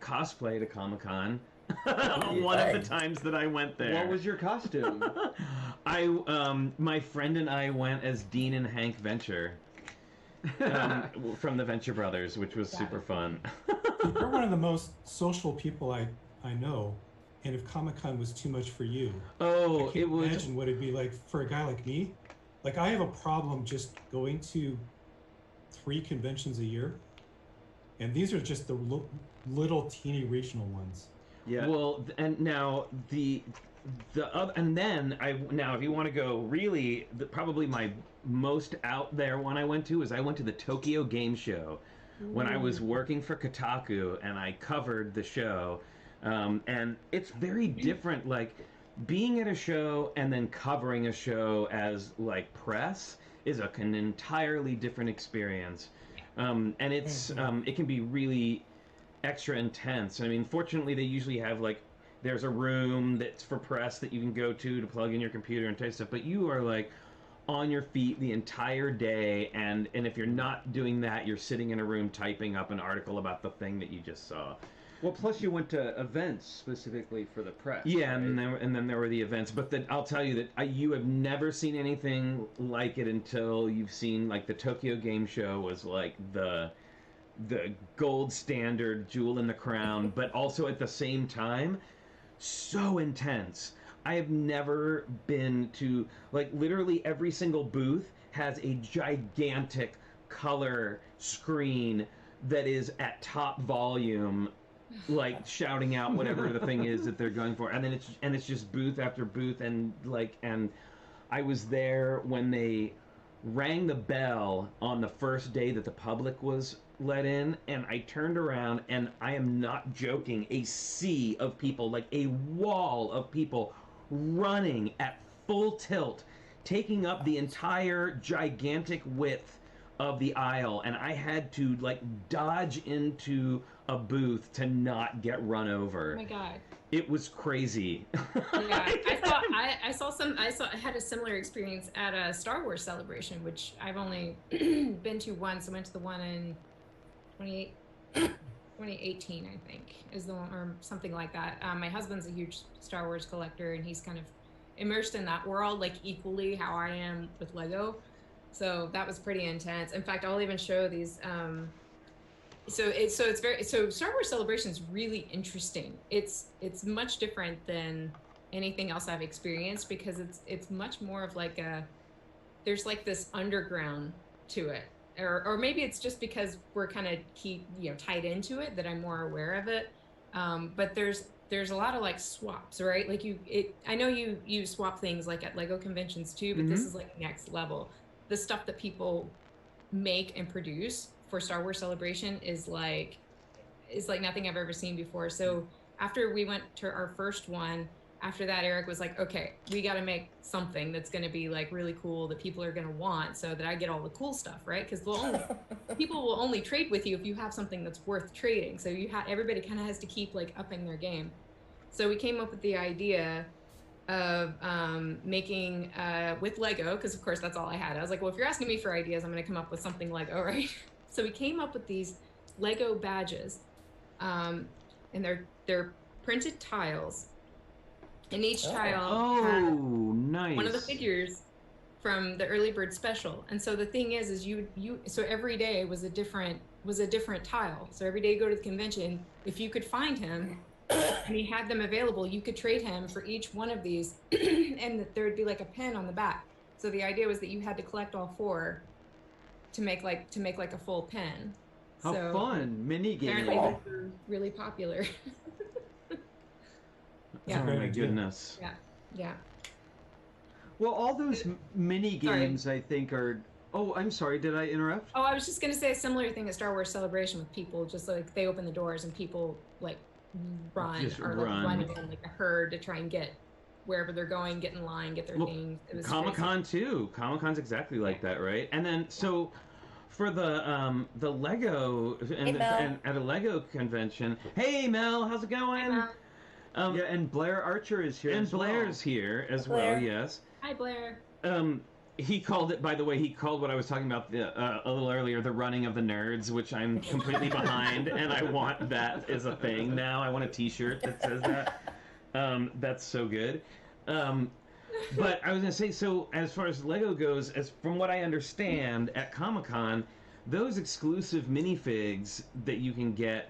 cosplay to Comic-Con. One of the times that I went there. What was your costume? My friend and I went as Dean and Hank Venture from the Venture Brothers, which was super fun. You're one of the most social people I know, and if Comic-Con was too much for you, I can't imagine what it'd be like for a guy like me. Like I have a problem just going to 3 conventions a year, and these are just the little teeny regional ones. Yeah. Well, and now the other, and then if you want to go really, probably my most out there one I went to the Tokyo Game Show when I was working for Kotaku, and I covered the show, and it's very different. Like being at a show and then covering a show as like press is an entirely different experience, and it's it can be really extra intense. I mean, fortunately, they usually have like there's a room that's for press that you can go to plug in your computer and type stuff. But you are like on your feet the entire day, and if you're not doing that, you're sitting in a room typing up an article about the thing that you just saw. Well, plus you went to events specifically for the press. Yeah, right? and then there were the events. But I'll tell you that you have never seen anything like it until you've seen like the Tokyo Game Show was like the gold standard, jewel in the crown, but also at the same time so intense. I have never been to, like, literally every single booth has a gigantic color screen that is at top volume, like shouting out whatever the thing is that they're going for, and then it's just booth after booth, and I was there when they rang the bell on the first day that the public was let in, and I turned around, and I am not joking, a sea of people, like a wall of people running at full tilt, taking up the entire gigantic width of the aisle, and I had to like dodge into a booth to not get run over. Oh my god. It was crazy. Yeah, I had a similar experience at a Star Wars celebration, which I've only been to once. I went to the one in 2018, I think, is the one, or something like that. My husband's a huge Star Wars collector, and he's kind of immersed in that world, like equally how I am with Lego. So that was pretty intense. In fact, I'll even show these. So Star Wars Celebration is really interesting. It's much different than anything else I've experienced, because it's much more of like there's like this underground to it, or maybe it's just because we're kind of tied into it that I'm more aware of it. But there's a lot of like swaps, right? Like I know you swap things like at Lego conventions too, but this is like next level. The stuff that people make and produce for Star Wars Celebration is like nothing I've ever seen before. So after we went to our first one, after that, Eric was like, okay, we got to make something that's going to be like really cool that people are going to want, so that I get all the cool stuff, right? Because people will only trade with you if you have something that's worth trading. So everybody kind of has to keep like upping their game. So we came up with the idea of making with Lego, because of course that's all I had. I was like, well, if you're asking me for ideas, I'm going to come up with something Lego, right? So we came up with these Lego badges, and they're printed tiles, and each tile had nice. one of the figures from the early bird special. And so the thing is so every day was a different tile. So every day you go to the convention, if you could find him, and he had them available. You could trade him for each one of these, and there would be like a pin on the back. So the idea was that you had to collect all 4 to make like a full pin. How So fun! Mini apparently game. those were really popular. Oh Yeah. my Great idea. goodness. Yeah. Well, all those mini Sorry. games, I think, are. Oh, I'm sorry. Did I interrupt? Oh, I was just gonna say a similar thing at Star Wars Celebration with people. Just like they open the doors and people like run Just or run. like run in like a herd to try and get wherever they're going, get in line, get their Well, things. It was Comic crazy. Con too. Comic Con's exactly like that, right? And then so for the Lego and, Mel. and at a Lego convention. Hey Mel, how's it going? Hi, Um, Yeah, and Blair Archer is here. and as well. Blair's here as Blair. well. Yes. Hi, Blair. He called it. By the way, he called what I was talking about a little earlier the running of the nerds, which I'm completely behind, and I want that as a thing now. I want a T-shirt that says that. That's so good. But I was gonna say, so as far as Lego goes, as from what I understand at Comic-Con, those exclusive minifigs that you can get,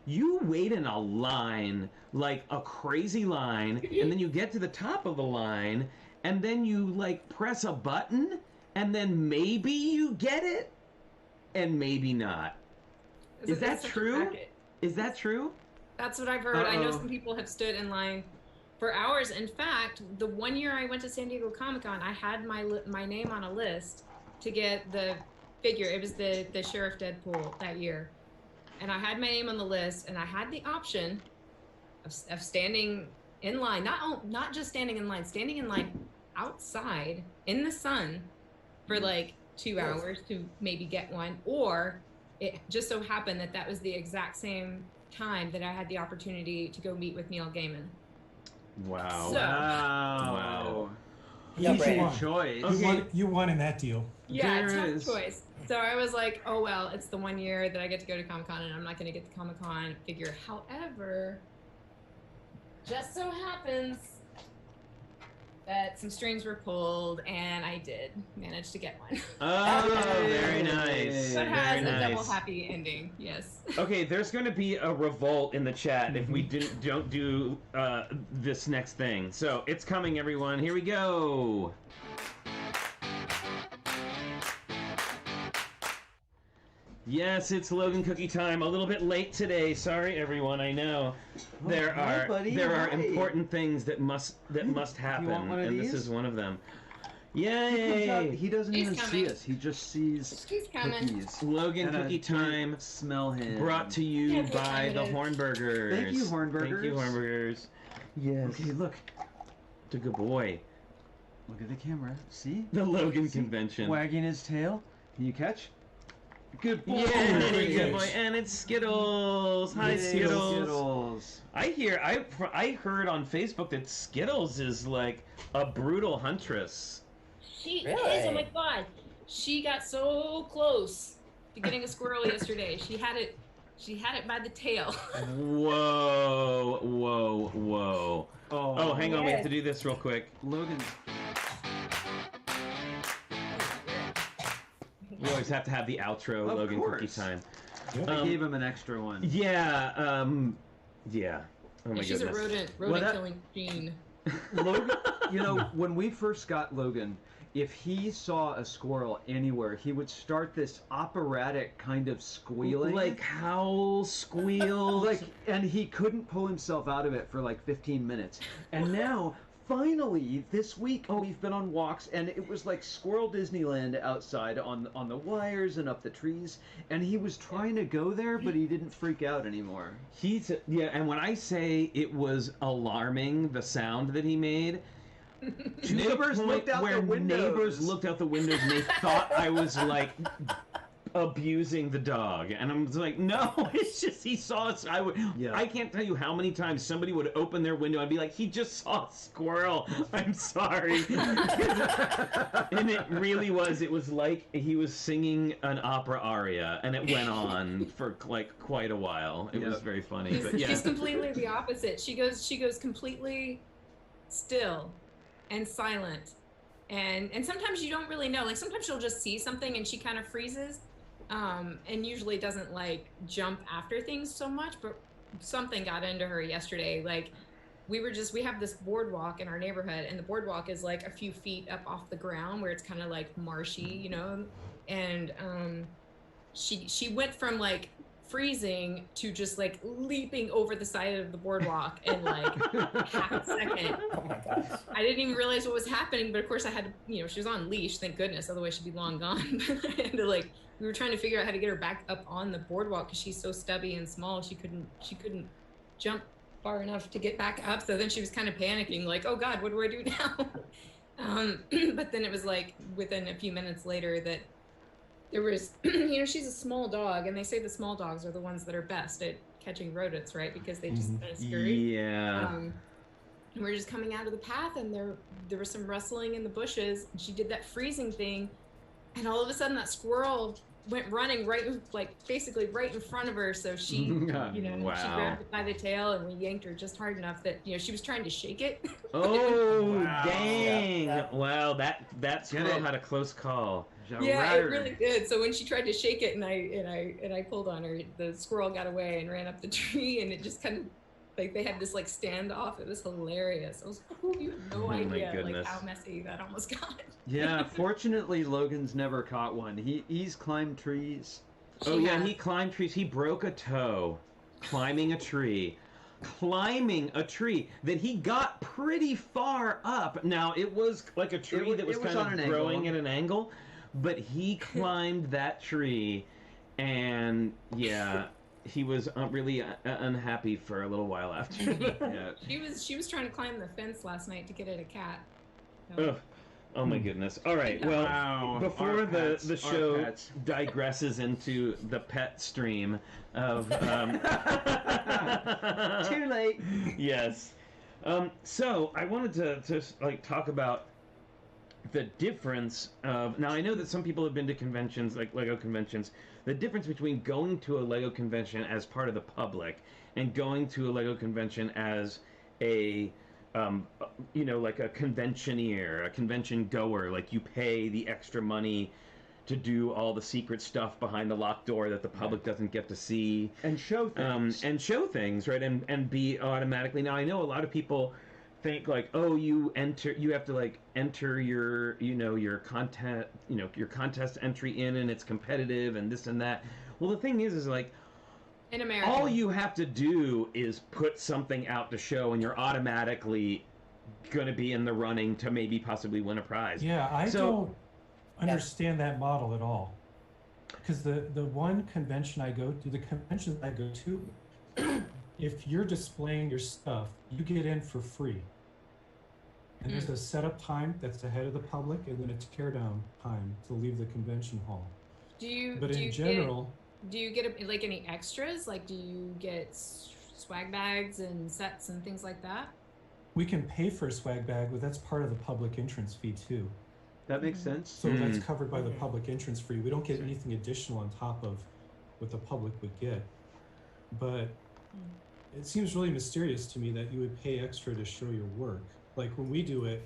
you wait in a line, like a crazy line, and then you get to the top of the line, and then you like press a button, and then maybe you get it, and maybe not. Is that It's such a true? racket. Is that true? That's what I've heard. I know Uh-oh. some people have stood in line for hours. In fact, the one year I went to San Diego Comic-Con, I had my name on a list to get the figure. It was the Sheriff Deadpool that year. And I had my name on the list, and I had the option of standing in line, not just standing in line outside in the sun for like 2 hours to maybe get one, or it just so happened that that was the exact same time that I had the opportunity to go meet with Neil Gaiman. Wow. So- Wow. No Easy brainer. choice. Okay. You won in that deal. Yeah, There tough is. choice. So I was like, oh well, it's the 1 year that I get to go to Comic-Con, and I'm not going to get the Comic-Con figure. However, just so happens that some strings were pulled, and I did manage to get one. Oh, very nice. So it Very has a double nice. happy ending. Yes. Okay, there's going to be a revolt in the chat if we don't do this next thing. So it's coming, everyone. Here we go. Yes, it's Logan Cookie time. A little bit late today. Sorry, everyone. I know there hi, are buddy. there are Hi. important things that must happen, want one of and this these? is one of them. He comes out, Yay! he doesn't He's even coming. see us. He just sees He's coming. cookies. Logan And a Cookie giant time. Smell him. Brought to you Every by time the it is. Hornburgers. Thank you, Hornburgers. Thank you, Hornburgers. Yes. Okay, look. It's a good boy. Look at the camera. See? The Logan See? convention. Wagging his tail. Can you catch? Good boy. Yeah, Great good catch. boy. And it's Skittles. Hi, Yay, Skittles. Skittles. I heard on Facebook that Skittles is like a brutal huntress. She is. Really? Oh my god. She got so close to getting a squirrel yesterday. She had it by the tail. Whoa, whoa, whoa. Oh, hang on, we have to Yes. do this real quick. Logan. We always have to have the outro, Of Logan Cookie course. time. Yep. I gave him an extra one. Yeah, yeah. Oh my She's goodness. a rodent killing machine. Logan, you know, when we first got Logan, if he saw a squirrel anywhere, he would start this operatic kind of squealing. Like howl, squeal. Like, and he couldn't pull himself out of it for like 15 minutes. And now, finally, this week, we've been on walks, and it was like Squirrel Disneyland outside on the wires and up the trees. And he was trying to go there, but he didn't freak out anymore. Yeah, and when I say it was alarming, the sound that he made, to the Neighbors point looked out where the windows. neighbors looked out the windows and they thought I was like abusing the dog, and I'm like, no, it's just he saw us. Yeah. I can't tell you how many times somebody would open their window and be like, he just saw a squirrel. I'm sorry. And it really was. It was like he was singing an opera aria, and it went on for like quite a while. It was Yep. very funny. But yeah. She's completely the opposite. She goes completely still and silent. And sometimes you don't really know. Like sometimes she'll just see something and she kind of freezes. And usually doesn't like jump after things so much, but something got into her yesterday. Like, we have this boardwalk in our neighborhood, and the boardwalk is like a few feet up off the ground where it's kind of like marshy, you know, and she went from like freezing to just like leaping over the side of the boardwalk in like half a second. Oh my gosh. I didn't even realize what was happening, but of course I had to, you know, she was on leash, thank goodness, otherwise she'd be long gone. And like, we were trying to figure out how to get her back up on the boardwalk because she's so stubby and small, she couldn't jump far enough to get back up. So then she was kind of panicking, like, oh God, what do I do now? But then it was like within a few minutes later that there was, you know, she's a small dog, and they say the small dogs are the ones that are best at catching rodents, right? Because they just kind of scurry. Yeah. And we're just coming out of the path, and there was some rustling in the bushes, and she did that freezing thing, and all of a sudden that squirrel went running basically right in front of her. So she, you know, Wow. she grabbed it by the tail, and we yanked her just hard enough that, you know, she was trying to shake it. Oh, Wow. dang. Yeah. Wow, that squirrel had a close call. Yeah, it really did. So when she tried to shake it, and I pulled on her, the squirrel got away and ran up the tree, and it just kind of like they had this like standoff. It was hilarious. I was like, oh, you have no Oh, my idea like goodness. how messy that almost got. Yeah, fortunately Logan's never caught one. He's climbed trees. Oh yeah, he climbed trees. He broke a toe climbing a tree. That he got pretty far up. Now, it was like a tree that was kind of growing at an angle, but he climbed that tree, and yeah, he was really unhappy for a little while after. Yeah. She was trying to climb the fence last night to get at a cat. So. Ugh. Oh my goodness. All right. Well, Wow. before Our pets, the our show pets. digresses into the pet stream of Too late. Yes. So I wanted to like talk about the difference of, now I know that some people have been to conventions, like Lego conventions, the difference between going to a Lego convention as part of the public and going to a Lego convention as a you know, like a conventioneer, a convention goer, like you pay the extra money to do all the secret stuff behind the locked door that the public doesn't get to see. And show things. Right? And be automatically, now I know a lot of people think like, oh, you have to like enter your, you know, your content, you know, your contest entry in, and it's competitive and this and that. Well, the thing is like, In America. all you have to do is put something out to show, and you're automatically going to be in the running to maybe possibly win a prize. Yeah, I don't understand that model at all. Because the one convention I go to, the conventions I go to, if you're displaying your stuff, you get in for free. And there's a setup time that's ahead of the public, and then a teardown time to leave the convention hall. Do you get like any extras? Like, do you get swag bags and sets and things like that? We can pay for a swag bag, but that's part of the public entrance fee too. That makes sense. So that's covered by the public entrance fee. We don't get anything additional on top of what the public would get. But it seems really mysterious to me that you would pay extra to show your work. Like when we do it.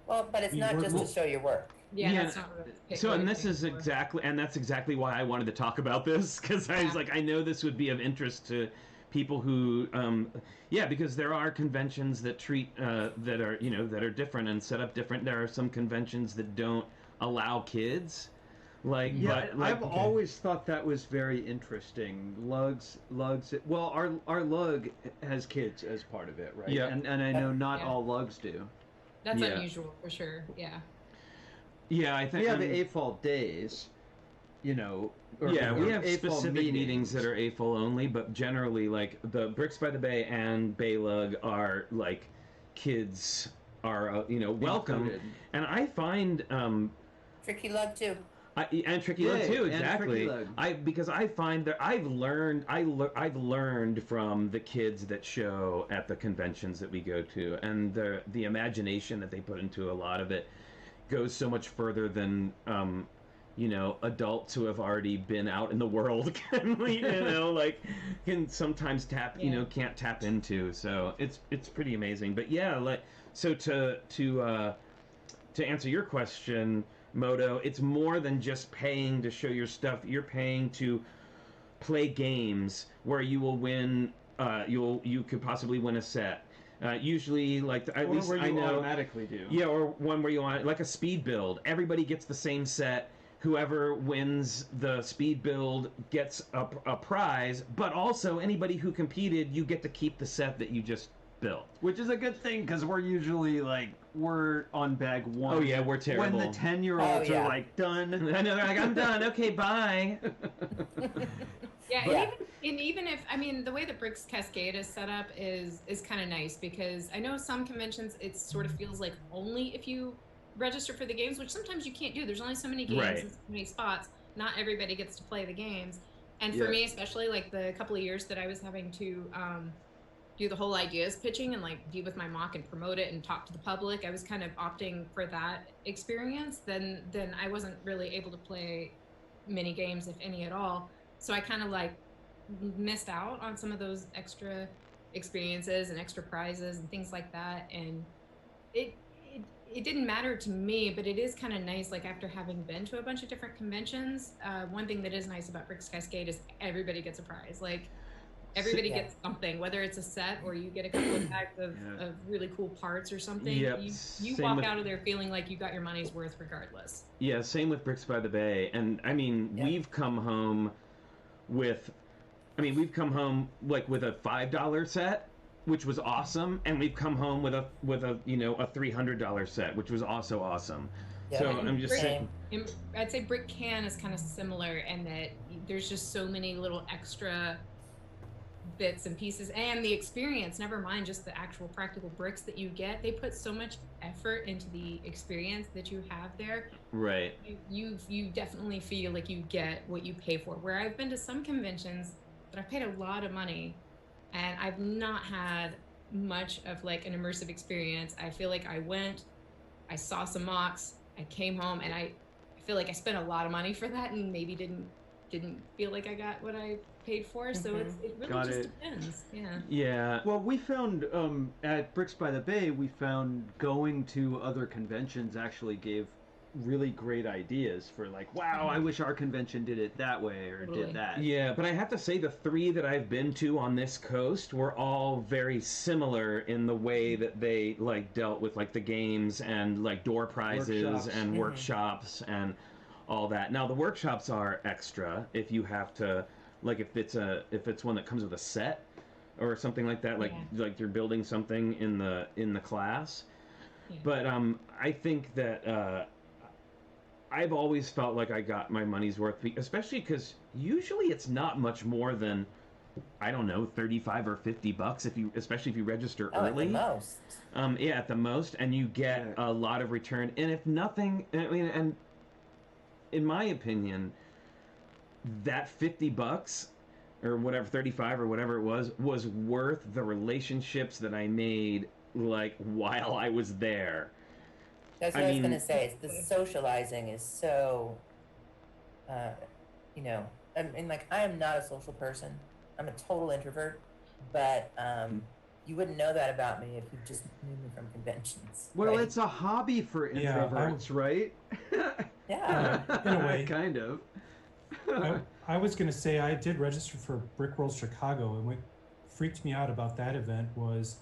Well, but it's not just to show your work. Yeah, that's not what it's so, and this is that's exactly why I wanted to talk about this, because I was like, I know this would be of interest to people who, because there are conventions that treat that are, you know, that are different and set up different. There are some conventions that don't allow kids. Like, I've always thought that was very interesting. Lugs. Well, our lug has kids as part of it, right? Yeah. And I know not all lugs do. That's unusual for sure. Yeah. Yeah, I think we have AFOL days, you know. We have specific meetings that are AFOL only, but generally, like the Bricks by the Bay and Bay Lug are like kids are welcome, included. And I find Tricky Lug too. And Tricky Lug too, exactly. Lug. Because I find that I've learned from the kids that show at the conventions that we go to, and the imagination that they put into a lot of it goes so much further than adults who have already been out in the world can sometimes can't tap into. So it's pretty amazing. But so to answer your question, Moto, it's more than just paying to show your stuff. You're paying to play games where you will win you could possibly win a set. Usually, like at Or least where I you know, automatically do. yeah, or one where you want like a speed build. Everybody gets the same set. Whoever wins the speed build gets a prize, but also anybody who competed, you get to keep the set that you just built. Which is a good thing, because we're usually like, we're on bag 1. Oh yeah, we're terrible. When the 10-year-olds Oh, yeah. are like, done. I know, they're like, I'm done. Okay, bye. Yeah, Yeah. and even if, I mean, the way that Bricks Cascade is set up is kind of nice, because I know some conventions it sort of feels like only if you register for the games, which sometimes you can't do. There's only so many games Right. and so many spots. Not everybody gets to play the games. And for Yeah. me, especially like the couple of years that I was having to do the whole ideas pitching and like be with my mock and promote it and talk to the public, I was kind of opting for that experience. Then I wasn't really able to play many games, if any at all. So I kind of like missed out on some of those extra experiences and extra prizes and things like that. And it didn't matter to me, but it is kind of nice, like after having been to a bunch of different conventions, one thing that is nice about Bricks Cascade is everybody gets a prize. Like everybody Yeah. gets something, whether it's a set or you get a couple of packs of really cool parts or something. Yep, You same walk with- out of there feeling like you got your money's worth regardless. Yeah, same with Bricks by the Bay. And I mean, Yeah. we've come home with like with a $5 set, which was awesome, and we've come home with a a $300 set, which was also awesome. Yeah. So And I'm just Brick- saying, and I'd say Brick Can is kind of similar in that there's just so many little extra bits and pieces, and the experience, never mind just the actual practical bricks that you get. They put so much effort into the experience that you have there. right. You definitely feel like you get what you pay for. Where I've been to some conventions that I've paid a lot of money and I've not had much of like an immersive experience. I feel like I went, I saw some mocks, I came home, and I feel like I spent a lot of money for that and maybe didn't feel like I got what I paid for. So it really Got just it. depends. Yeah. Yeah. Well, we found at Bricks by the Bay, we found going to other conventions actually gave really great ideas for like, wow, I wish our convention did it that way or Totally. did that. Yeah, but I have to say the 3 that I've been to on this coast were all very similar in the way that they like dealt with like the games and like door prizes Workshops. and Mhm. workshops and all that. Now the workshops are extra if you have to, like if it's one that comes with a set or something like that, like you're building something in the class. Yeah. But I think that I've always felt like I got my money's worth, especially because usually it's not much more than, I don't know, $35 or $50 especially if you register Oh, at early. the most. Yeah, at the most, and you get Yeah. a lot of return. And if nothing, I mean, and in my opinion, that $50 or whatever, 35 or whatever it was worth the relationships that I made like while I was there. That's what I I was mean- going to say. It's the socializing is so, I mean, like, I am not a social person. I'm a total introvert, but you wouldn't know that about me if you just knew me from conventions. Well, right? it's a hobby for Yeah, introverts, right? Yeah. in a way. Kind of. I was going to say I did register for Brick World Chicago, and what freaked me out about that event was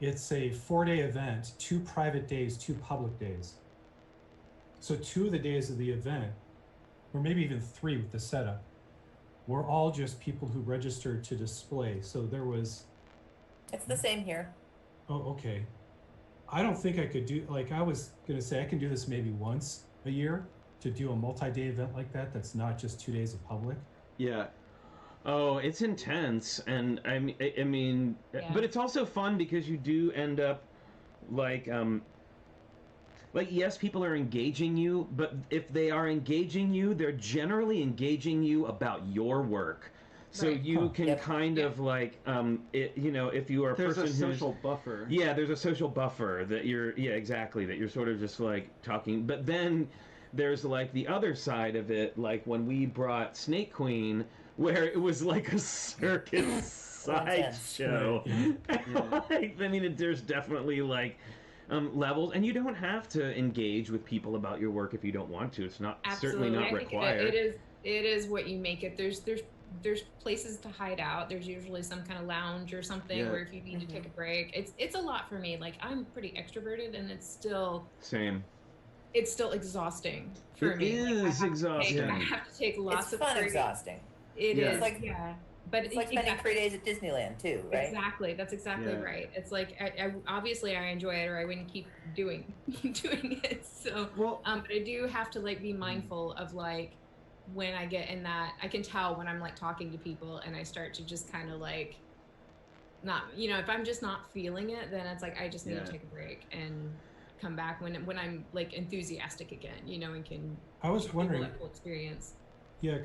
it's a 4-day event, 2 private days, 2 public days. So 2 of the days of the event, or maybe even 3 with the setup, were all just people who registered to display. So there was, It's the same here. oh, okay. I don't think I could do, like I was going to say, I can do this maybe once a year to do a multi-day event like that that's not just 2 days of public. Yeah. Oh, it's intense, and I mean, Yeah. but it's also fun because you do end up like yes, people are engaging you, but if they are engaging you, they're generally engaging you about your work. So Right. you can Yep. kind of like if you are a There's person a who's social buffer. yeah, there's a social buffer that exactly, that you're sort of just like talking. But then there's like the other side of it, like when we brought Snake Queen, where it was like a circus sideshow. Right, Like, I mean, there's definitely like levels, and you don't have to engage with people about your work if you don't want to. It's not Absolutely. certainly not I think required. it is what you make it. There's there's places to hide out. There's usually some kind of lounge or something Yeah. where if you need to take a break, it's a lot for me. Like I'm pretty extroverted, and it's still exhausting for It me. Like, is exhausting. I have to take lots It's of fun breaks. exhausting. It Yeah. is, It's like- yeah. But It's like spending 3 days at Disneyland too, right? Exactly. That's exactly Yeah. right. It's like I obviously I enjoy it, or I wouldn't keep doing it. So, Well, but I do have to like be mindful of like when I get in that. I can tell when I'm like talking to people, and I start to just kind of like not, if I'm just not feeling it, then it's like I just need Yeah. to take a break and come back when I'm like enthusiastic again, and can. I was give people wondering, that full experience. yeah,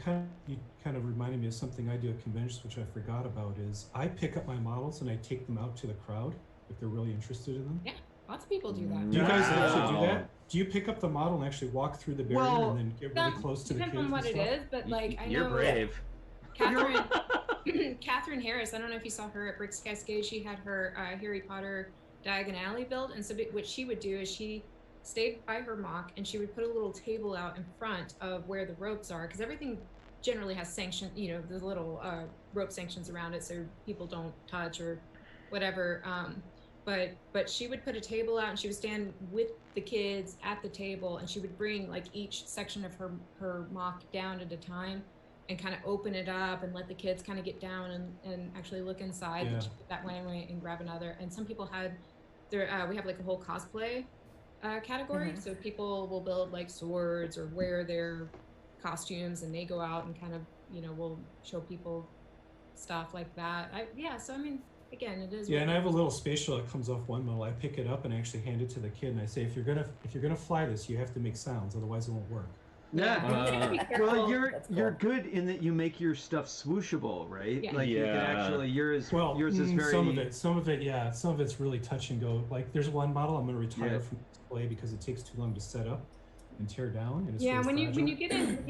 you kind of reminded me of something I do at conventions, which I forgot about, is I pick up my models and I take them out to the crowd if they're really interested in them. Yeah, lots of people do that. Do you guys actually Wow. do that? Do you pick up the model and actually walk through the barrier Well, and then get really close to the kids Depends on what and it stuff? is, but like I know You're brave. Catherine Harris. I don't know if you saw her at Bricks Cascade. She had her Harry Potter Diagon Alley built, and so what she would do is she stayed by her mock, and she would put a little table out in front of where the ropes are, because everything generally has sanction, the little rope sanctions around it, so people don't touch or whatever. But she would put a table out, and she would stand with the kids at the table, and she would bring like each section of her mock down at a time, and kind of open it up and let the kids kind of get down and actually look inside. Yeah. That way and grab another. And some people had we have like a whole cosplay category. So people will build like swords or wear their costumes, and they go out and kind of, will show people stuff like that. So I mean, again, it is. Yeah, and I have a little space shuttle that comes off one model. I pick it up and actually hand it to the kid, and I say, if you're gonna fly this, you have to make sounds, otherwise it won't work. yeah. Be careful. Well, That's cool. you're good in that you make your stuff swooshable, right? Yeah. Like you can Yeah. actually yours is very some of it's really touch and go. Like there's one model I'm gonna retire Yeah. from display because it takes too long to set up and tear down, and it's Yeah, really when you fragile.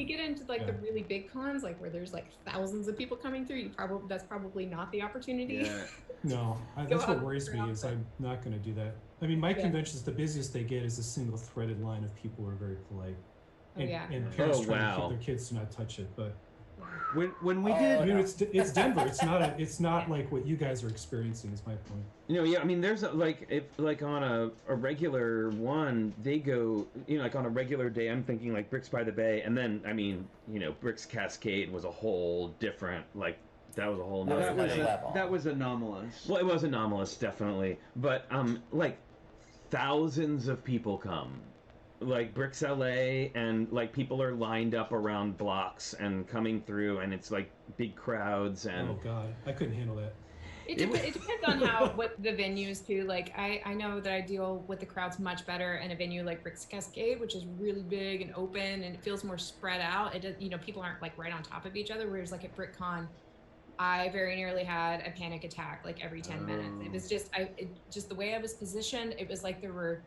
get into like the Yeah. really big cons, like where there's like thousands of people coming through, that's probably not the opportunity. Yeah. No, Go that's what out worries me and is I'm not going to do that. I mean, my Yeah. conventions, the busiest they get is a single threaded line of people who are very polite. Oh, And, yeah. and parents Oh, trying to wow. keep their kids to not touch it. But When we Oh, did I mean, no. it's Denver. It's not like what you guys are experiencing. Is my point. Yeah, I mean, there's if on a regular one, they go, like on a regular day, I'm thinking like Bricks by the Bay, and then, I mean, Bricks Cascade was a whole different, like, that was a whole That was nother another thing. level. that was anomalous. Well, it was anomalous, definitely, but, like, thousands of people come. Like Bricks LA, and like people are lined up around blocks and coming through, and it's like big crowds and Oh God, I couldn't handle that. It depends on what the venues do. Like I know that I deal with the crowds much better in a venue like Bricks Cascade, which is really big and open, and it feels more spread out. It does, people aren't like right on top of each other. Whereas like at BrickCon, I very nearly had a panic attack like every 10 minutes. It was just the way I was positioned. It was like there were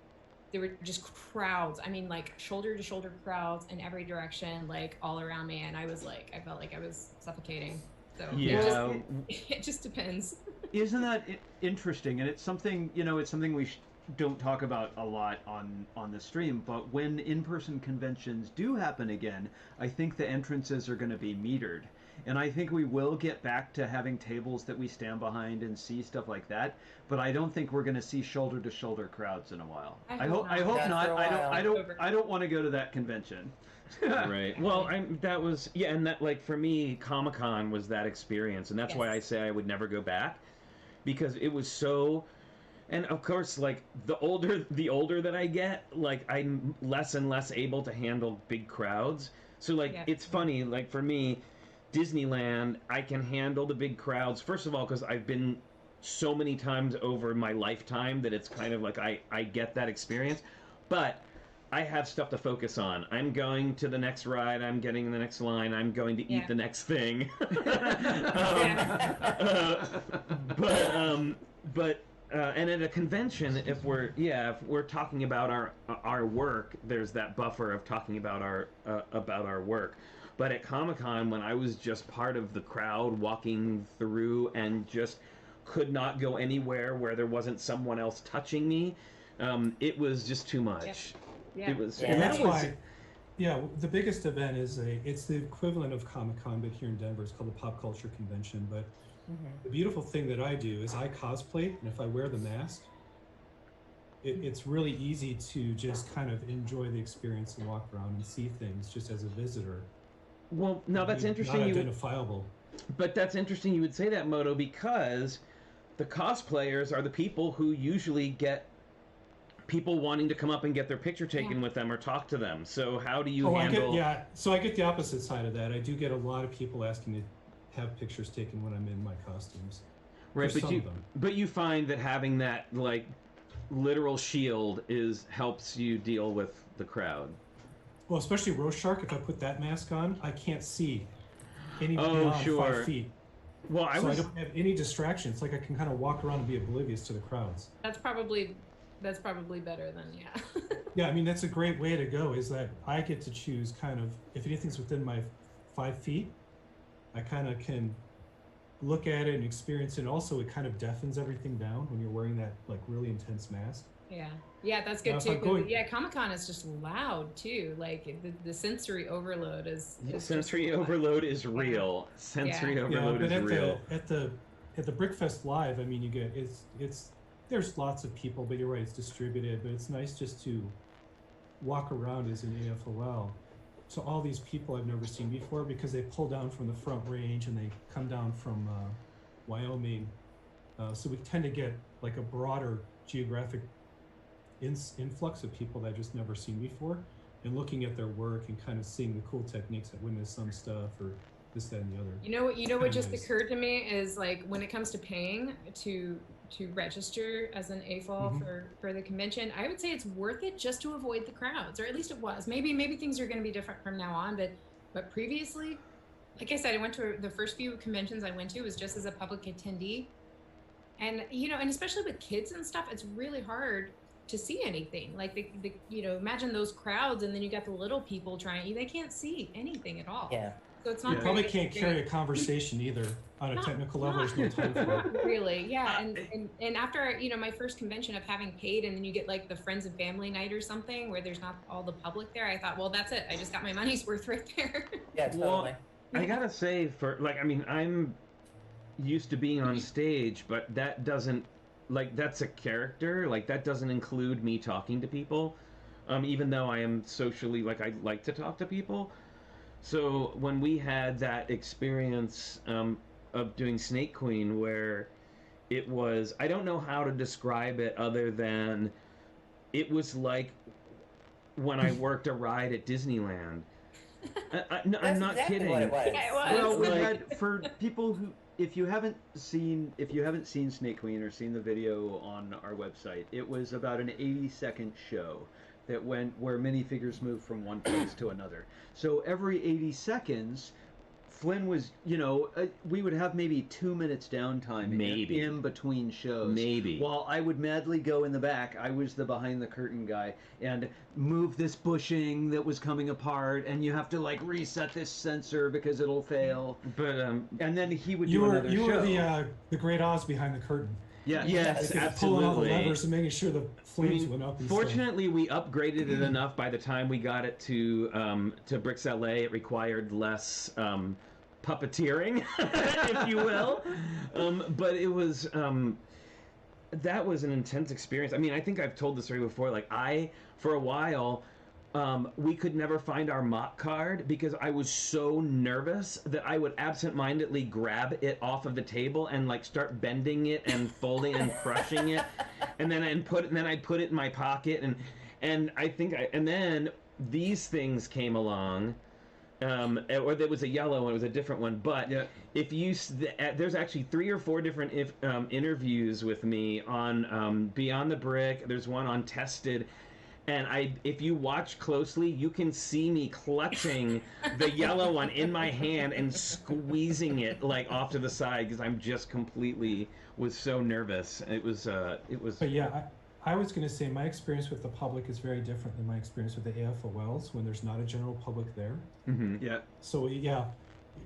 just crowds. I mean, like shoulder to shoulder crowds in every direction, like all around me, and I felt like I was suffocating. So yeah. it just depends. Isn't that interesting? And it's something we don't talk about a lot on the stream. But when in-person conventions do happen again, I think the entrances are going to be metered. And I think we will get back to having tables that we stand behind and see stuff like that. But I don't think we're going to see shoulder to shoulder crowds in a while. I hope Not not. for a while. I don't want to go to that convention. Right. Well, and that, like, for me, Comic-Con was that experience, and that's why I say I would never go back, because it was so. And of course, like the older that I get, like I'm less and less able to handle big crowds. So like it's funny, like for me, Disneyland, I can handle the big crowds. First of all, because I've been so many times over my lifetime that it's kind of like I get that experience. But I have stuff to focus on. I'm going to the next ride. I'm getting in the next line. I'm going to eat the next thing. And at a convention, if we're talking about our work, there's that buffer of talking about our work. But at Comic-Con, when I was just part of the crowd walking through and just could not go anywhere where there wasn't someone else touching me, it was just too much. Yeah. It was, Yeah. And and that's that was, why Yeah, the biggest event is it's the equivalent of Comic-Con, but here in Denver, it's called the Pop Culture Convention. But the beautiful thing that I do is I cosplay, and if I wear the mask, it's really easy to just kind of enjoy the experience and walk around and see things just as a visitor. Well, now that's interesting. Not identifiable. But that's interesting you would say that, Moto, because the cosplayers are the people who usually get people wanting to come up and get their picture taken with them or talk to them. So how do you handle... So I get the opposite side of that. I do get a lot of people asking to have pictures taken when I'm in my costumes. Right, but you find that having that, like, literal shield helps you deal with the crowd. Well, especially Rorschach, if I put that mask on, I can't see any beyond 5 feet. Well, I don't have any distractions. Like I can kind of walk around and be oblivious to the crowds. That's probably better than Yeah, I mean that's a great way to go. Is that I get to choose kind of if anything's within my 5 feet, I kind of can look at it and experience it. And also, it kind of deafens everything down when you're wearing that like really intense mask. Yeah, that's good too. Yeah, Comic-Con is just loud too. Like the sensory overload is sensory overload is real. Sensory overload is real. At the Brickfest Live, I mean, you get there's lots of people, but you're right, it's distributed. But it's nice just to walk around as an AFOL. So all these people I've never seen before because they pull down from the Front Range and they come down from Wyoming. So we tend to get like a broader geographic influx of people that I've just never seen before, and looking at their work and kind of seeing the cool techniques that witness some stuff or this, that, and the other. You know what just occurred to me is like when it comes to paying to register as an AFOL for the convention, I would say it's worth it just to avoid the crowds, or at least it was. Maybe things are going to be different from now on, but previously, like I said, I went to the first few conventions I went to was just as a public attendee, and and especially with kids and stuff, it's really hard to see anything. Like imagine those crowds, and then you got the little people they can't see anything at all. Yeah. So it's not. You probably can't carry a conversation either on a technical level. There's no time for it. Really, yeah. And after my first convention of having paid, and then you get like the friends and family night or something where there's not all the public there. I thought, well, that's it. I just got my money's worth right there. Yeah, totally. Well, I gotta say, I'm used to being on stage, but that doesn't. Like, that's a character. Like, that doesn't include me talking to people. Even though I am socially, I like to talk to people. So when we had that experience of doing Snake Queen, where it was, I don't know how to describe it other than it was like when I worked a ride at Disneyland. I'm not exactly kidding. What it was. Yeah, it was. Well, we had, for people who, if you haven't seen Snake Queen or seen the video on our website, it was about an 80-second show that went where minifigures moved from one place to another. So every 80 seconds, Flynn was, we would have maybe 2 minutes downtime in between shows. While I would madly go in the back, I was the behind the curtain guy, and move this bushing that was coming apart, and you have to reset this sensor because it'll fail. But and then he would do another show. You were the Great Oz behind the curtain. Yeah. Yes, absolutely. Pulling all the levers and making sure the flames went up. Fortunately, we upgraded it enough. By the time we got it to Bricks LA, it required less puppeteering, if you will. But it was that was an intense experience. I mean, I think I've told this story before. For a while, we could never find our mock card because I was so nervous that I would absentmindedly grab it off of the table and start bending it and folding and crushing it, and then I'd put it in my pocket, and then these things came along. Or there was a yellow one, it was a different one. But if you, there's actually 3 or 4 different interviews with me on Beyond the Brick. There's one on Tested. And if you watch closely, you can see me clutching the yellow one in my hand and squeezing it off to the side because I'm just was so nervous. It was. But yeah, I was going to say my experience with the public is very different than my experience with the AFOLs when there's not a general public there. Mm-hmm. Yeah. So yeah,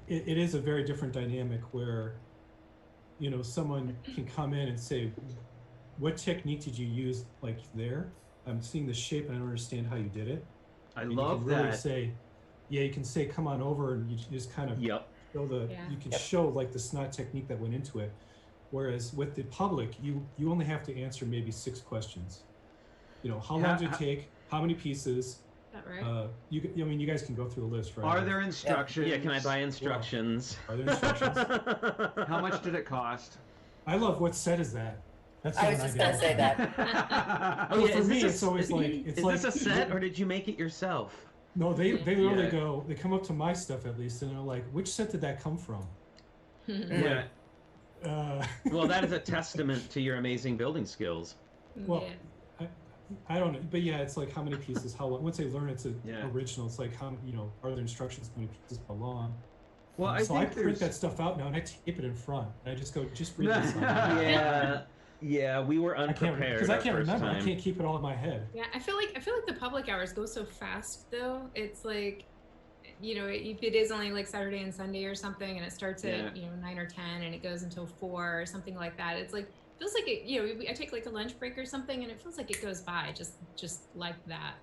it is a very different dynamic where, someone can come in and say, "What technique did you use there? I'm seeing the shape and I don't understand how you did it." I And love you can really that. say, yeah, you can say, come on over, and you just kind of Yep. show you can show like the SNOT technique that went into it. Whereas with the public, you only have to answer maybe 6 questions. You know, how long did it take? How many pieces? Is that right? I mean, you guys can go through the list, right? Are there instructions? Yeah, can I buy instructions? Are there instructions? How much did it cost? I love what set is that. That's I was an just idea. gonna say that. Oh, for me, it's always like is this a set or did you make it yourself? No, they literally Yeah. go. They come up to my stuff at least, and they're like, "Which set did that come from?" Yeah. Uh, Well, that is a testament to your amazing building skills. well, I don't know, but yeah, it's like how many pieces, how long. Once they learn it's Yeah. original, it's like how are there instructions how many pieces how long? Well, I so I think print there's that stuff out now and I tape it in front, and I just go, just read this. Yeah, we were I can't unprepared. because I our can't first remember. time. I can't keep it all in my head. Yeah, I feel like the public hours go so fast though. It's like, you know, if it is only like Saturday and Sunday or something, and it starts at 9 or 10, and it goes until 4 or something like that. It's like feels like it. You know, I take like a lunch break or something, and it feels like it goes by just like that.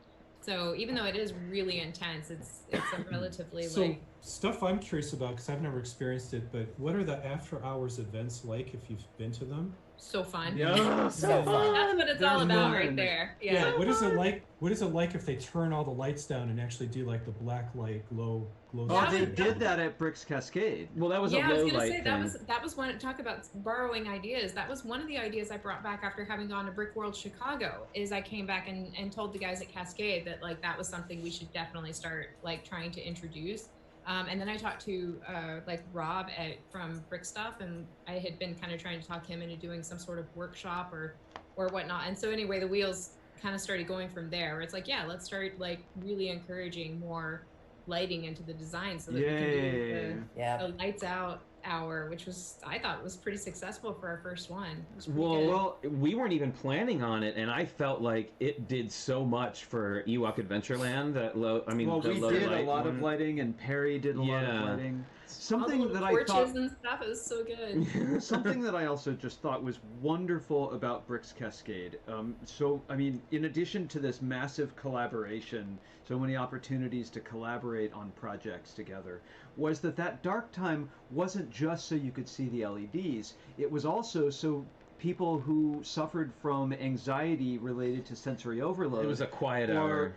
So even though it is really intense, it's a relatively So like stuff I'm curious about because I've never experienced it, but what are the after hours events like if you've been to them? so fun. Yeah. So fun. That's what it's They're all about fun. right there. Yeah. What is it like? What is it like if they turn all the lights down and actually do like the black light glow? Oh, That they was- did that at Bricks Cascade. Well, that was Yeah, a I was low gonna light say thing. that was one. Talk about borrowing ideas. That was one of the ideas I brought back after having gone to Brick World Chicago. Is I came back and told the guys at Cascade that like that was something we should definitely start like trying to introduce. And then I talked to like Rob from Brick Stuff, and I had been kind of trying to talk him into doing some sort of workshop or whatnot. And so anyway, the wheels kind of started going from there. Where it's like, yeah, let's start like really encouraging more lighting into the design so that we can do Yeah. the lights out hour, which was I thought was pretty successful for our first one. It was pretty Well, good. well, we weren't even planning on it, and I felt like it did so much for Ewok Adventureland. That low, I mean, Well, the we low did light a lot of one. lighting, and Perry did a lot of Yeah. lighting. All the Something little that I torches thought, and stuff, it was so good. something that I also just thought was wonderful about Bricks Cascade. So, I mean, in addition to this massive collaboration, so many opportunities to collaborate on projects together, was that dark time wasn't just so you could see the LEDs. It was also so people who suffered from anxiety related to sensory overload It was a quiet or hour.